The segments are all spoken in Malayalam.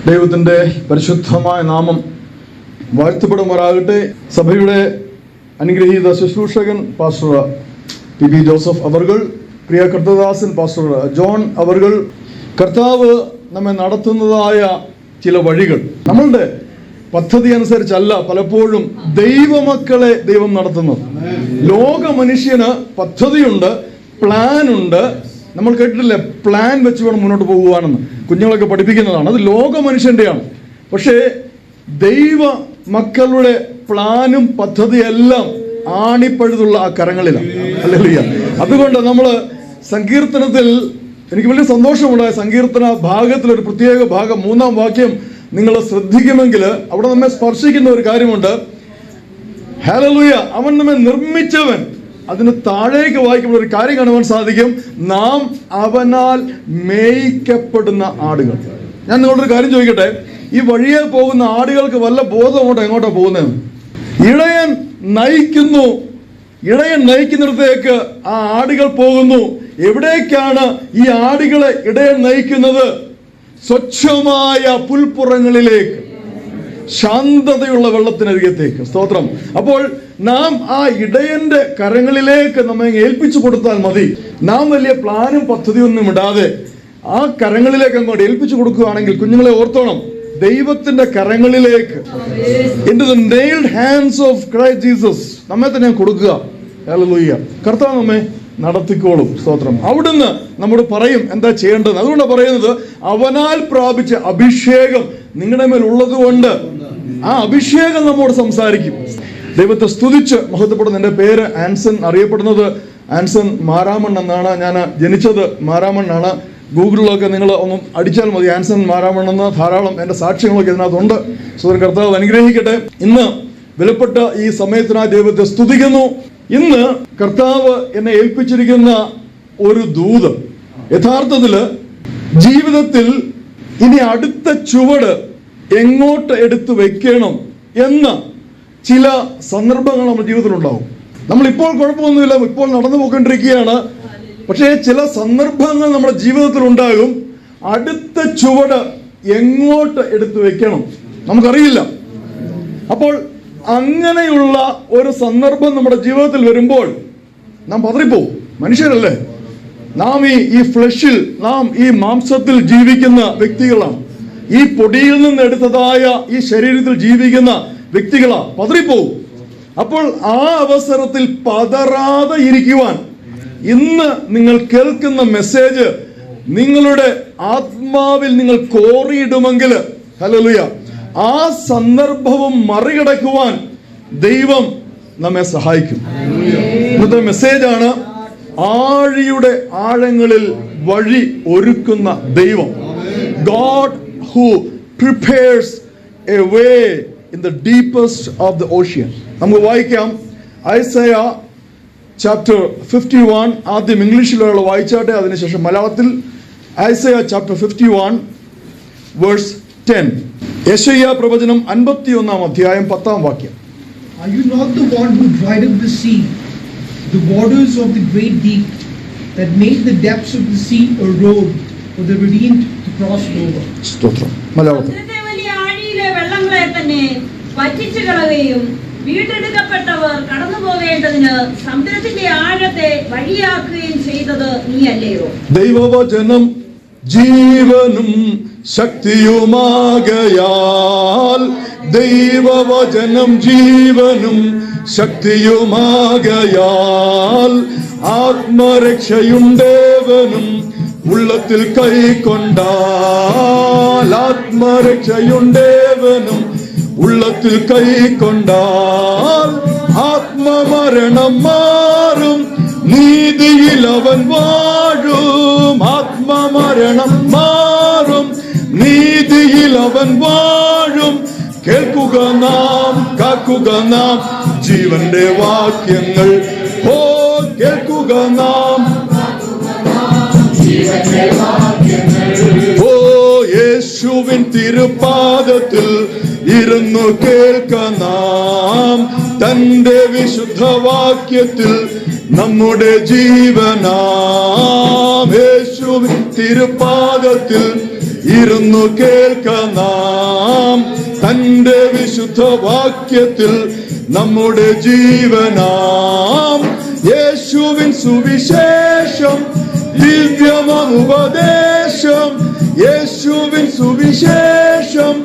ദൈവത്തിൻ്റെ പരിശുദ്ധമായ നാമം വാഴ്ത്തപ്പെടുമാറാകട്ടെ. സഭയുടെ അനുഗ്രഹീത ശുശ്രൂഷകൻ പാസ്റ്റർ പി ജോസഫ് അവർകൾ, പ്രിയ കർത്തദാസൻ പാസ്റ്റർ ജോൺ അവർകൾ, കർത്താവ് നമ്മെ നടത്തുന്നതായ ചില വഴികൾ നമ്മളുടെ പദ്ധതി അനുസരിച്ചല്ല പലപ്പോഴും ദൈവമക്കളെ ദൈവം നടത്തുന്നത്. ലോക മനുഷ്യന് പദ്ധതിയുണ്ട്, പ്ലാനുണ്ട്. നമ്മൾ കേട്ടിട്ടില്ലേ, പ്ലാൻ വെച്ച് വേണം മുന്നോട്ട് പോകുവാനെന്ന് കുഞ്ഞുങ്ങളൊക്കെ പഠിപ്പിക്കുന്നതാണ്. അത് ലോക മനുഷ്യൻ്റെയാണ്. പക്ഷേ ദൈവ മക്കളുടെ പ്ലാനും പദ്ധതിയെല്ലാം ആണിപ്പഴുതുള്ള ആ കരങ്ങളിലാണ്. ഹല്ലേലൂയ. അതുകൊണ്ട് നമ്മൾ സങ്കീർത്തനത്തിൽ എനിക്ക് വലിയ സന്തോഷമുണ്ടായ സങ്കീർത്തന ഭാഗത്തിൽ ഒരു പ്രത്യേക ഭാഗം 3-ാം വാക്യം നിങ്ങൾ ശ്രദ്ധിക്കുമെങ്കിൽ അവിടെ നമ്മെ സ്പർശിക്കുന്ന ഒരു കാര്യമുണ്ട്. ഹല്ലേലൂയ. അവൻ നമ്മെ നിർമ്മിച്ചവൻ. അതിന് താഴേക്ക് വായിക്കുമ്പോൾ ഒരു കാര്യം കാണുവാൻ സാധിക്കും, നാം അവനാൽ മേയ്ക്കപ്പെടുന്ന ആടുകൾ. ഞാൻ നിങ്ങളോടൊരു കാര്യം ചോദിക്കട്ടെ, ഈ വഴിയെ പോകുന്ന ആടുകൾക്ക് വല്ല ബോധമുണ്ടോ എങ്ങോട്ടാ പോകുന്നത്? ഇടയൻ നയിക്കുന്നു, ഇടയൻ നയിക്കുന്നിടത്തേക്ക് ആ ആടുകൾ പോകുന്നു. എവിടേക്കാണ് ഈ ആടുകളെ ഇടയൻ നയിക്കുന്നത്? സ്വച്ഛമായ പുൽപ്പുറങ്ങളിലേക്ക്, ശാന്തതയുള്ള വെള്ളത്തിനരികത്തേക്ക്. സ്തോത്രം. അപ്പോൾ നാം ആ ഇടയന്റെ കരങ്ങളിലേക്ക് നമ്മെ ഏൽപ്പിച്ചു കൊടുത്താൽ മതി. നാം വലിയ പ്ലാനും പദ്ധതിയൊന്നും ഇടാതെ ആ കരങ്ങളിലേക്ക് അങ്ങോട്ട് ഏൽപ്പിച്ചു കൊടുക്കുകയാണെങ്കിൽ, കുഞ്ഞുങ്ങളെ ഓർത്തോണം, ദൈവത്തിന്റെ കരങ്ങളിലേക്ക്, into the nailed hands of Christ Jesus നമ്മെ തന്നെ കൊടുക്കുക. ഹല്ലേലൂയ. കർത്താവ് നമ്മെ നടത്തിക്കോളും. സ്തോത്രം. അവിടുന്ന് നമ്മോട് പറയും എന്താ ചെയ്യേണ്ടത്. അതുകൊണ്ട് പറയുന്നത്, അവനാൽ പ്രാപിച്ച അഭിഷേകം നിങ്ങളുടെ മേൽ ഉള്ളത് കൊണ്ട് ആ അഭിഷേകം നമ്മോട് സംസാരിക്കും. ദൈവത്തെ സ്തുതിച്ച് മഹത്വപ്പെടുന്ന. എൻ്റെ പേര് ആൻസൺ, അറിയപ്പെടുന്നത് ആൻസൺ മാരാമൺ എന്നാണ്. ഞാൻ ജനിച്ചത് മാരാമണ്ണാണ്. ഗൂഗിളിലൊക്കെ നിങ്ങൾ ഒന്ന് അടിച്ചാൽ മതി, ആൻസൺ മാരാമൺ എന്ന് ധാരാളം എൻ്റെ സാക്ഷ്യങ്ങളൊക്കെ ഇതിനകത്തുണ്ട്. സോദരൻ, കർത്താവ് അനുഗ്രഹിക്കട്ടെ. ഇന്ന് വിലപ്പെട്ട ഈ സമയത്തിനായി ദൈവത്തെ സ്തുതിക്കുന്നു. ഇന്ന് കർത്താവ് എന്നെ ഏൽപ്പിച്ചിരിക്കുന്ന ഒരു ദൂത് യഥാർത്ഥത്തിൽ ജീവിതത്തിൽ ഇനി അടുത്ത ചുവട് എങ്ങോട്ട് എടുത്തു വെക്കണം എന്ന ചില സന്ദർഭങ്ങൾ നമ്മുടെ ജീവിതത്തിലുണ്ടാവും. നമ്മളിപ്പോൾ കുഴപ്പമൊന്നുമില്ല, ഇപ്പോൾ നടന്നു പോയിക്കൊണ്ടിരിക്കുകയാണ്. പക്ഷേ ചില സന്ദർഭങ്ങൾ നമ്മുടെ ജീവിതത്തിൽ ഉണ്ടാകും. അടുത്ത ചുവട് എങ്ങോട്ട് എടുത്തു വെക്കണം നമുക്കറിയില്ല. അപ്പോൾ അങ്ങനെയുള്ള ഒരു സന്ദർഭം നമ്മുടെ ജീവിതത്തിൽ വരുമ്പോൾ നാം പതറിപ്പോവും. മനുഷ്യരല്ലേ നാം, ഈ ഫ്ലഷിൽ, നാം ഈ മാംസത്തിൽ ജീവിക്കുന്ന വ്യക്തികളാണ്. ഈ പൊടിയിൽ നിന്ന് എടുത്തതായ ഈ ശരീരത്തിൽ ജീവിക്കുന്ന വ്യക്തികളാ, പതറിപ്പോവും. അപ്പോൾ ആ അവസരത്തിൽ പതറാതെ ഇരിക്കുവാൻ ഇന്ന് നിങ്ങൾ കേൾക്കുന്ന മെസ്സേജ് നിങ്ങളുടെ ആത്മാവിൽ നിങ്ങൾ കോറിയിടുമെങ്കിൽ, ഹല്ലേലൂയ, ആ സന്ദർഭവും മറികടക്കുവാൻ ദൈവം നമ്മെ സഹായിക്കും. ഇന്നത്തെ മെസ്സേജാണ്, ആഴിയുടെ ആഴങ്ങളിൽ വഴി ഒരുക്കുന്ന ദൈവം. God who prepares a way in the deepest of the ocean. നമുക്ക് വായിക്കാം ഐസയ ചാപ്റ്റർ 51. ആദ്യം ഇംഗ്ലീഷിലുള്ള വായിച്ചാട്ടെ, അതിനുശേഷം മലയാളത്തിൽ. Isaiah chapter 51 verse 10. യെശയ്യാ പ്രവചനം 51-ാം അധ്യായം 10-ാം വാക്യം. Are you not the one who dried up the sea, the waters of the great deep, that made the depths of the sea a road for the redeemed to cross over? സ്തോത്രം. മലയാളത്തിൽ. വലിയ ആഴിയിലെ വെള്ളങ്ങളെ തന്നെ വറ്റിച്ചു കളയുകയും വീണ്ടെടുക്കപ്പെട്ടവർ കടന്നു പോകേണ്ടതിന് സമുദ്രത്തിന്റെ ആഴത്തെ വഴിയാക്കുകയും ചെയ്തത് നീയല്ലയോ? ദൈവവചനം ജീവനും ശക്തിയുമാകയാൽ, ദൈവവചനം ജീവനും ശക്തിയുമാകയാൽ, ആത്മരക്ഷയുണ്ടേവനും ഉള്ളത്തിൽ കൈക്കൊണ്ടാൽ, ആത്മരക്ഷയുണ്ടേവനും ഉള്ളത്തിൽ കൈക്കൊണ്ടാൽ, ആത്മമരണം മാറും, നീതിയിൽ അവൻ വാഴും. ആത്മമരണം മാറും, നീതിയിൽ അവൻ വാഴും. കേൾക്കുക നാം, കാക്കുക നാം ജീവന്റെ വാക്യങ്ങൾ. ഓ കേൾക്കുക നാം, ഓ യേശുവിൻ തിരുപാദത്തിൽ ഇരുന്നു കേൾക്കാം നാം. തന്റെ വിശുദ്ധവാക്യത്തിൽ നമ്മുടെ ജീവനാം. യേശുവിൻ തിരുപാദത്തിൽ ഇരുന്നു കേൾക്കാം തന്റെ വിശുദ്ധ വാക്യത്തിൽ നമ്മുടെ ജീവനാം യേശുവിൻ സുവിശേഷം, ദിവ്യമാം ഉപദേശം. യേശുവിൻ സുവിശേഷം,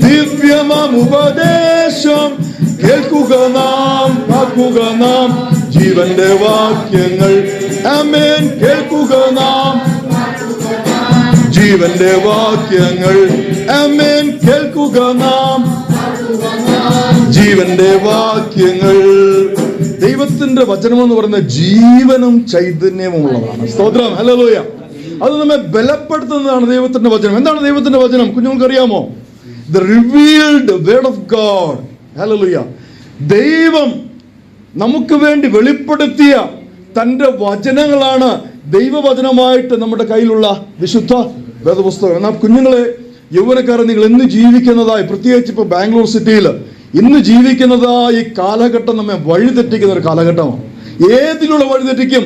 ദിവ്യമാം ഉപദേശം. കേൾക്കുക നാം, കാക്കുക നാം ജീവന്റെ വാക്യങ്ങൾ. ആമേൻ. കേൾക്കുക നാം ജീവന്റെ വാക്യങ്ങൾ. ആമേൻ. കേൾക്കുക നാം ജീവന്റെ വാക്യങ്ങൾ. ദൈവത്തിന്റെ വചനം എന്ന് പറയുന്നത് ജീവനും ചൈതന്യവും ഉള്ളതാണ്. സ്തോത്രം. ഹല്ലേലൂയ. അത് നമ്മെ ബലപ്പെടുത്തുന്നതാണ് ദൈവത്തിന്റെ വചനം. എന്താണ് ദൈവത്തിന്റെ വചനം? കുഞ്ഞുങ്ങൾക്ക് അറിയാമോ? The revealed word of God. Hallelujah. ദൈവം നമുക്ക് വേണ്ടി വെളിപ്പെടുത്തിയ തന്റെ വചനങ്ങളാണ് ദൈവവചനമായിട്ട് നമ്മുടെ കയ്യിലുള്ള വിശുദ്ധ വേദപുസ്തകം. എന്നാൽ കുഞ്ഞുങ്ങളെ, യൗവനക്കാരെ, നിങ്ങൾ ഇന്ന് ജീവിക്കുന്നതായി, പ്രത്യേകിച്ച് ഇപ്പൊ ബാംഗ്ലൂർ സിറ്റിയിൽ ഇന്ന് ജീവിക്കുന്നതായി ഈ കാലഘട്ടം നമ്മെ വഴിതെറ്റിക്കുന്ന ഒരു കാലഘട്ടമാണ്. ഏതിലുള്ള വഴിതെറ്റിക്കും?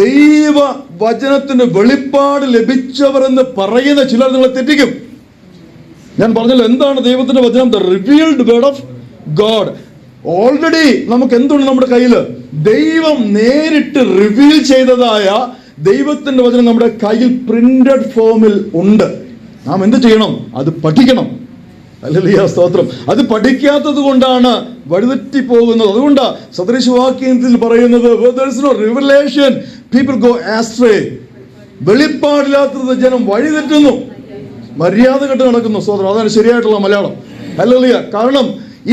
ദൈവ വചനത്തിന്റെ വെളിപ്പാട് ലഭിച്ചവർ എന്ന് പറയുന്ന ചിലർ നിങ്ങളെ തെറ്റിക്കും. ഞാൻ പറഞ്ഞല്ലോ, എന്താണ് ദൈവത്തിന്റെ വചനം? The revealed word of God. Already നമുക്ക് എന്തുണ്ട് നമ്മുടെ കയ്യിൽ? ദൈവം നേരിട്ട് റിവീൽ ചെയ്തതായ ദൈവത്തിന്റെ വചനം നമ്മുടെ കയ്യിൽ പ്രിന്റഡ് ഫോമിൽ ഉണ്ട്. നാം എന്ത് ചെയ്യണം? അത് പഠിക്കണം. ഹല്ലേലൂയ, സ്തോത്രം. അത് പഠിക്കാത്തത് കൊണ്ടാണ് വഴിതെറ്റി പോകുന്നത്. അതുകൊണ്ടാ സദൃശവാക്യത്തിൽ പറയുന്നത്, there is no revelation, people go astray. വെളിപ്പാടില്ലാത്തത് ജനം വഴിതെറ്റുന്നു, മര്യാദ കെട്ട് നടക്കുന്നു. സ്തോത്രം. അതാണ് ശരിയായിട്ടുള്ള മലയാളം. ഹല്ലേലൂയ. കാരണം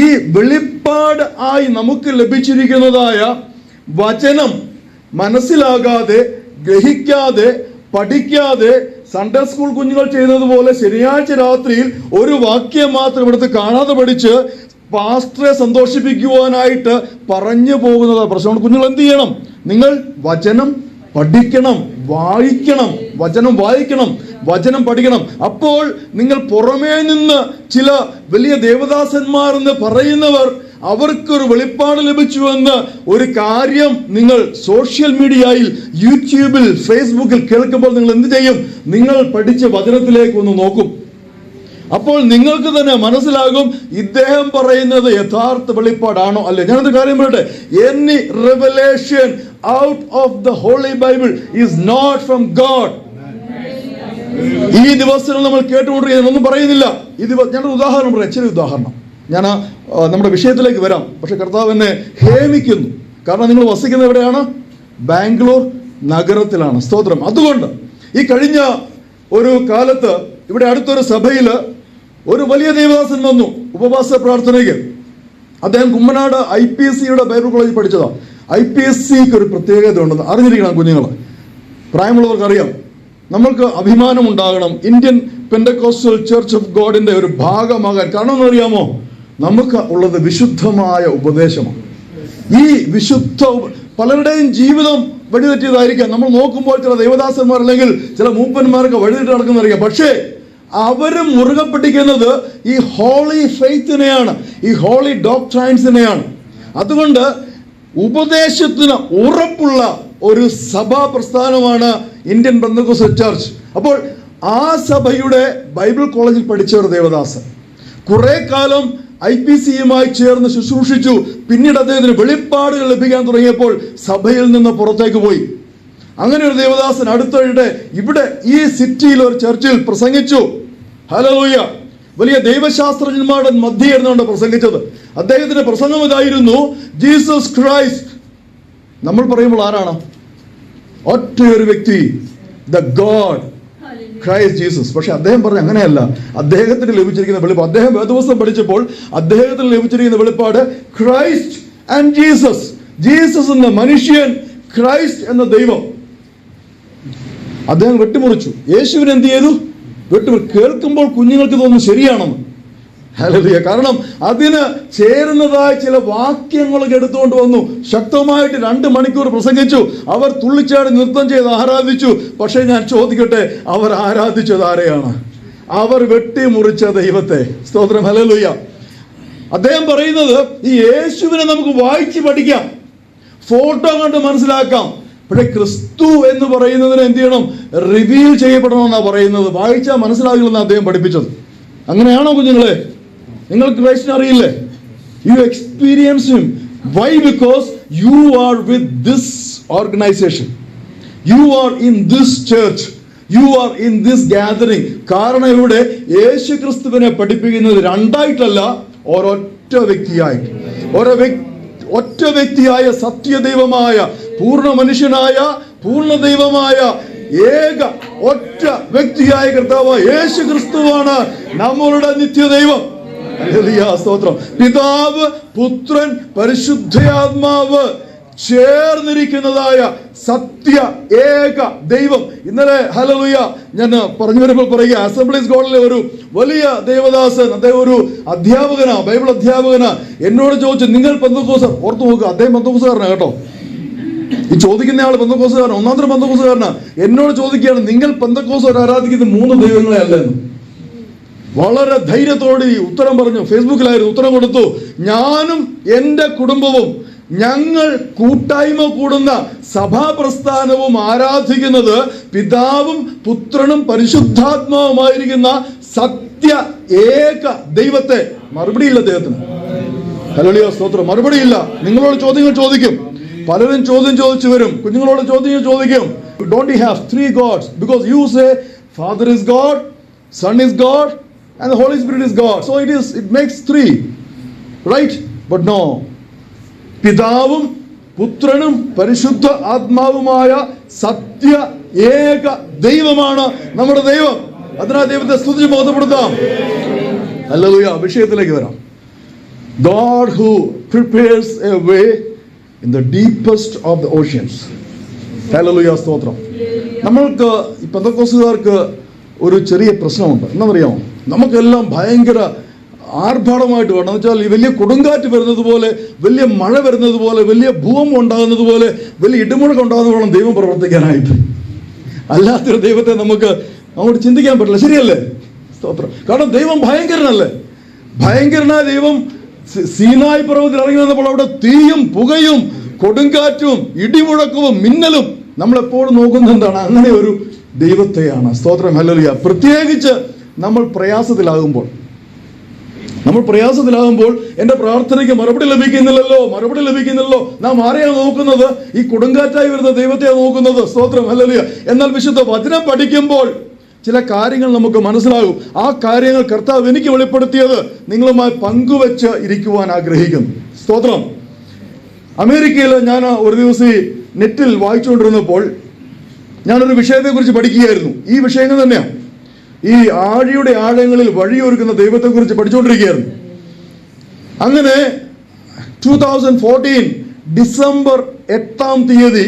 ഈ വെളിപ്പാട് ആയി നമുക്ക് ലഭിച്ചിരിക്കുന്നതായ വചനം മനസ്സിലാകാതെ, ഗ്രഹിക്കാതെ, പഠിക്കാതെ, സൺഡേ സ്കൂൾ കുഞ്ഞുങ്ങൾ ചെയ്യുന്നത് പോലെ ശനിയാഴ്ച രാത്രിയിൽ ഒരു വാക്യം മാത്രം എടുത്ത് കാണാതെ പഠിച്ച് പാസ്റ്ററെ സന്തോഷിപ്പിക്കുവാനായിട്ട് പറഞ്ഞു പോകുന്നത് പ്രശ്നമാണ്. കുഞ്ഞുങ്ങൾ എന്ത് ചെയ്യണം? നിങ്ങൾ വചനം പഠിക്കണം, വായിക്കണം, വചനം വായിക്കണം, വചനം പഠിക്കണം. അപ്പോൾ നിങ്ങൾ പുറമേ നിന്ന് ചില വലിയ ദേവദാസന്മാരെന്ന് പറയുന്നവർ അവർക്കൊരു വെളിപ്പാട് ലഭിച്ചുവെന്ന് ഒരു കാര്യം നിങ്ങൾ സോഷ്യൽ മീഡിയയിൽ, യൂട്യൂബിൽ, ഫേസ്ബുക്കിൽ കേൾക്കുമ്പോൾ നിങ്ങൾ എന്ത് ചെയ്യും? നിങ്ങൾ പഠിച്ച വചനത്തിലേക്ക് ഒന്ന് നോക്കും. അപ്പോൾ നിങ്ങൾക്ക് തന്നെ മനസ്സിലാകും ഇദ്ദേഹം പറയുന്നത് യഥാർത്ഥ വെളിപ്പാടാണോ അല്ലേ. ഞാനൊരു കാര്യം പറയട്ടെ, any revelation out of the holy Bible is not from God. ഈ ദിവസങ്ങൾ നമ്മൾ കേട്ടുകൊണ്ടിരിക്കുന്നത് ഒന്നും പറയുന്നില്ല. ഞാനൊരു ഉദാഹരണം പറയാം, ചെറിയ ഉദാഹരണം. ഞാൻ നമ്മുടെ വിഷയത്തിലേക്ക് വരാം. പക്ഷെ കർത്താവ് എന്നെ ഹേമിക്കുന്നു. കാരണം നിങ്ങൾ വസിക്കുന്നത് എവിടെയാണ്? ബാംഗ്ലൂർ നഗരത്തിലാണ്. സ്തോത്രം. അതുകൊണ്ട് ഈ കഴിഞ്ഞ ഒരു കാലത്ത് ഇവിടെ അടുത്തൊരു സഭയിൽ ഒരു വലിയ ദേവദാസൻ വന്നു ഉപവാസ പ്രാർത്ഥനയ്ക്ക്. അദ്ദേഹം കുമ്മനാട് IPSCയുടെ ബൈബിൾ കോളേജിൽ പഠിച്ചതാണ്. IPSCക്ക് ഒരു പ്രത്യേകത ഉണ്ടെന്ന് അറിഞ്ഞിരിക്കണം കുഞ്ഞുങ്ങൾ. പ്രായമുള്ളവർക്ക് അറിയാം. നമ്മൾക്ക് അഭിമാനം ഉണ്ടാകണം ഇന്ത്യൻ പെന്തക്കോസ്റ്റൽ ചർച്ച് ഓഫ് ഗോഡിന്റെ ഒരു ഭാഗമാകാൻ. കാരണം എന്ന് അറിയാമോ? നമുക്ക് ഉള്ളത് വിശുദ്ധമായ ഉപദേശമാണ്. ഈ വിശുദ്ധ പലരുടെയും ജീവിതം വഴിതെറ്റിയതായിരിക്കാം. നമ്മൾ നോക്കുമ്പോൾ ചില ദേവദാസന്മാർ അല്ലെങ്കിൽ ചില മൂപ്പന്മാർക്ക് വഴിതെറ്റി നടക്കുന്നതായിരിക്കാം. പക്ഷേ അവരും മുറുകെ പിടിക്കുന്നത് ഈ ഹോളി ഫെയ്ത്തിനെയാണ്, ഈ ഹോളി ഡോക്ട്രൈൻസിനെയാണ്. അതുകൊണ്ട് ഉപദേശത്തിന് ഉറപ്പുള്ള ഒരു സഭാ പ്രസ്ഥാനമാണ് ഇന്ത്യൻ പെന്തക്കോസ്റ്റൽ ചർച്ച്. അപ്പോൾ ആ സഭയുടെ ബൈബിൾ കോളേജിൽ പഠിച്ച ഒരു ദേവദാസൻ കുറെ കാലം IPCയുമായി ചേർന്ന് ശുശ്രൂഷിച്ചു. പിന്നീട് അദ്ദേഹത്തിന് വെളിപ്പാടുകൾ ലഭിക്കാൻ തുടങ്ങിയപ്പോൾ സഭയിൽ നിന്ന് പുറത്തേക്ക് പോയി. അങ്ങനെ ഒരു ദേവദാസൻ അടുത്തിടെ ഇവിടെ ഈ സിറ്റിയിൽ ഒരു ചർച്ചിൽ പ്രസംഗിച്ചു. ഹല്ലേലൂയ. വലിയ ദൈവശാസ്ത്രജ്ഞന്മാരുടെ മധ്യേ ഇരുന്നുകൊണ്ട് പ്രസംഗിച്ചത്. അദ്ദേഹത്തിന്റെ പ്രസംഗം ഇതായിരുന്നു, ജീസസ് ക്രൈസ്റ്റ്. നമ്മൾ പറയുമ്പോൾ ആരാണ്? ഒറ്റയൊരു വ്യക്തി, ദ ഗോഡ് ക്രൈസ്റ്റ് ജീസസ്. പക്ഷെ അദ്ദേഹം പറഞ്ഞു അങ്ങനെയല്ല. അദ്ദേഹത്തിന് ലഭിച്ചിരിക്കുന്ന വെളിപ്പാട്, അദ്ദേഹം വേദപുസ്തകം പഠിച്ചപ്പോൾ അദ്ദേഹത്തിന് ലഭിച്ചിരിക്കുന്ന വെളിപ്പാട് ക്രൈസ്റ്റ് ആൻഡ് ജീസസ്. ജീസസ് എന്ന മനുഷ്യൻ, ക്രൈസ്റ്റ് എന്ന ദൈവം. അദ്ദേഹം വെട്ടിമുറിച്ചു. യേശുവിനെ എന്ത് ചെയ്തു? കേൾക്കുമ്പോൾ കുഞ്ഞുങ്ങൾക്ക് തോന്നുന്നു ശരിയാണെന്ന്. ഹല്ലേലൂയ. കാരണം അതിന് ചേരുന്നതായ ചില വാക്യങ്ങളൊക്കെ എടുത്തുകൊണ്ട് വന്നു. ശക്തമായിട്ട് 2 മണിക്കൂർ പ്രസംഗിച്ചു. അവർ തുള്ളിച്ചാടി നൃത്തം ചെയ്ത് ആരാധിച്ചു. പക്ഷേ ഞാൻ ചോദിക്കട്ടെ, അവർ ആരാധിച്ചത് ആരെയാണ്? അവർ വെട്ടിമുറിച്ച ദൈവത്തെ. സ്തോത്രം. ഹല്ലേലൂയ. അദ്ദേഹം പറയുന്നത് ഈ യേശുവിനെ നമുക്ക് വായിച്ച് പഠിക്കാം, ഫോട്ടോ കണ്ട് മനസ്സിലാക്കാം, പക്ഷെ ക്രിസ്തു എന്ന് പറയുന്നതിന് എന്ത് ചെയ്യണം? റിവീൽ ചെയ്യപ്പെടണമെന്നാണ് പറയുന്നത്. വായിച്ചാൽ മനസ്സിലാകില്ലെന്ന് അദ്ദേഹം പഠിപ്പിച്ചത്. അങ്ങനെയാണോ കുഞ്ഞുങ്ങളെ? നിങ്ങൾക്ക് ക്രൈസ്റ്റിനെ അറിയില്ലേ? You experience him. Why? Because you are with this organisation, you are in this church, you are in this gathering. കാരണം ഇവിടെ യേശു ക്രിസ്തുവിനെ പഠിപ്പിക്കുന്നത് രണ്ടായിട്ടല്ല, ഒരൊറ്റ വ്യക്തിയായിട്ട്. ഒറ്റ വ്യക്തിയായ സത്യദൈവമായ, പൂർണ്ണ മനുഷ്യനായ, പൂർണ്ണ ദൈവമായ, ഏക ഒറ്റ വ്യക്തിയായ കർത്താവ് യേശു ക്രിസ്തുവാണ് നമ്മളുടെ നിത്യദൈവം. ഹല്ലേലൂയ, സ്തോത്രം. പിതാവ്, പുത്രൻ, പരിശുദ്ധാത്മാവ് ചേർന്നിരിക്കുന്നതായ സത്യ ഏക ദൈവം. ഇന്നലെ ഹല്ലേലൂയ ഞാൻ പറഞ്ഞു വരുമ്പോൾ പറയുക, അസംബ്ലീസ് ഗോഡിലെ ഒരു വലിയ ദേവദാസൻ, അദ്ദേഹം ഒരു അധ്യാപകനാ, ബൈബിൾ അധ്യാപകനാ, എന്നോട് ചോദിച്ചു, നിങ്ങൾ പെന്തക്കോസ്തർ? ഓർത്തു നോക്കുക, അദ്ദേഹം പെന്തക്കോസ്തുകാരനാണ് കേട്ടോ. ഈ ചോദിക്കുന്ന ആള് പെന്തക്കോസ്തുകാരൻ, ഒന്നാന്തരം പെന്തക്കോസ്തുകാരനാ. എന്നോട് ചോദിക്കുകയാണ്, നിങ്ങൾ പെന്തക്കോസ്തർ ആരാധിക്കുന്ന 3 ദൈവങ്ങളെ അല്ലെന്ന്. വളരെ ധൈര്യത്തോടെ ഉത്തരം പറഞ്ഞു. ഫേസ്ബുക്കിലായിരുന്നു ഉത്തരം കൊടുത്തു. ഞാനും എൻ്റെ കുടുംബവും ഞങ്ങൾ കൂട്ടായ്മ കൂടുന്ന സഭാപ്രസ്ഥാനവും ആരാധിക്കുന്നത് പിതാവും പുത്രനും പരിശുദ്ധാത്മാവുമായിരിക്കുന്ന സത്യ ഏക ദൈവത്തെ. മറുപടിയില്ല അദ്ദേഹത്തിന്. ഹല്ലേലൂയ, സ്തോത്രം. മറുപടിയില്ല. നിങ്ങളോട് ചോദ്യങ്ങൾ ചോദിക്കും, പലരും ചോദ്യം ചോദിച്ചു വരും. കുഞ്ഞുങ്ങളോട് ചോദ്യങ്ങൾ ചോദിക്കും. Don't you have 3 gods? Because you say Father is God, Son is God, and the Holy Spirit is God. So it makes 3, right? But no. പിതാവും പുത്രനും പരിശുദ്ധ ആത്മാവുമായ സത്യ ഏക ദൈവമാണ് നമ്മുടെ ദൈവം. അതിനാ ദൈവത്തെ സ്തുതിച്ച് ബോധപ്പെടുത്താം. ഹല്ലേലൂയ. വിഷയത്തിലേക്ക് വരാം. God who prepares a way in the deepest of the oceans. Hallelujah, സ്തോത്രം. നമ്മൾക്ക് ഈ പെന്തക്കോസ്തുകാർക്ക് ഒരു ചെറിയ പ്രശ്നമുണ്ട്. എന്താണെന്നറിയാമോ? നമുക്കെല്ലാം ഭയങ്കര ആർഭാടമായിട്ട് വേണം. എന്ന് വെച്ചാൽ ഈ വലിയ കൊടുങ്കാറ്റ് വരുന്നത് പോലെ, വലിയ മഴ വരുന്നത് പോലെ, വലിയ ഭൂകമ്പം ഉണ്ടാകുന്നത് പോലെ, വലിയ ഇടിമുഴക്കം ഉണ്ടാകുന്നത് വേണം ദൈവം പ്രവർത്തിക്കാനായിട്ട്. അല്ലാത്തൊരു ദൈവത്തെ നമുക്ക് അങ്ങോട്ട് ചിന്തിക്കാൻ പറ്റില്ല. ശരിയല്ലേ? സ്തോത്രം. കാരണം ദൈവം ഭയങ്കരനല്ലേ? ഭയങ്കരനായ ദൈവം സീനായി പർവ്വതത്തിൽ ഇറങ്ങി വന്നപ്പോൾ അവിടെ തീയും പുകയും കൊടുങ്കാറ്റും ഇടിമുഴക്കവും മിന്നലും നമ്മളെപ്പോഴും നോക്കുന്നത് എന്താണ്? അങ്ങനെ ഒരു ദൈവത്തെയാണ്. സ്തോത്രം. ഹല്ലേലൂയ. പ്രത്യേകിച്ച് നമ്മൾ പ്രയാസത്തിലാകുമ്പോൾ എൻ്റെ പ്രാർത്ഥനയ്ക്ക് മറുപടി ലഭിക്കുന്നില്ലല്ലോ. നാം ആരെയാണ് നോക്കുന്നത്? ഈ കൊടുങ്കാറ്റായി വരുന്ന ദൈവത്തെയാണ് നോക്കുന്നത്. സ്തോത്രം. ഹല്ലേലൂയ. എന്നാൽ വിശുദ്ധ വചനം പഠിക്കുമ്പോൾ ചില കാര്യങ്ങൾ നമുക്ക് മനസ്സിലാകും. ആ കാര്യങ്ങൾ കർത്താവ് എനിക്ക് വെളിപ്പെടുത്തിയത് നിങ്ങളുമായി പങ്കുവെച്ച് ഇരിക്കുവാൻ ആഗ്രഹിക്കുന്നു. സ്തോത്രം. അമേരിക്കയിൽ ഞാൻ ഒരു ദിവസം നെറ്റിൽ വായിച്ചുകൊണ്ടിരുന്നപ്പോൾ ഞാനൊരു വിഷയത്തെക്കുറിച്ച് പഠിക്കുകയായിരുന്നു. ഈ വിഷയങ്ങൾ തന്നെയാണ്. ഈ ആഴിയുടെ ആഴങ്ങളിൽ വഴിയൊരുക്കുന്ന ദൈവത്തെക്കുറിച്ച് പഠിച്ചുകൊണ്ടിരിക്കുകയായിരുന്നു. അങ്ങനെ 2014 ഡിസംബർ 8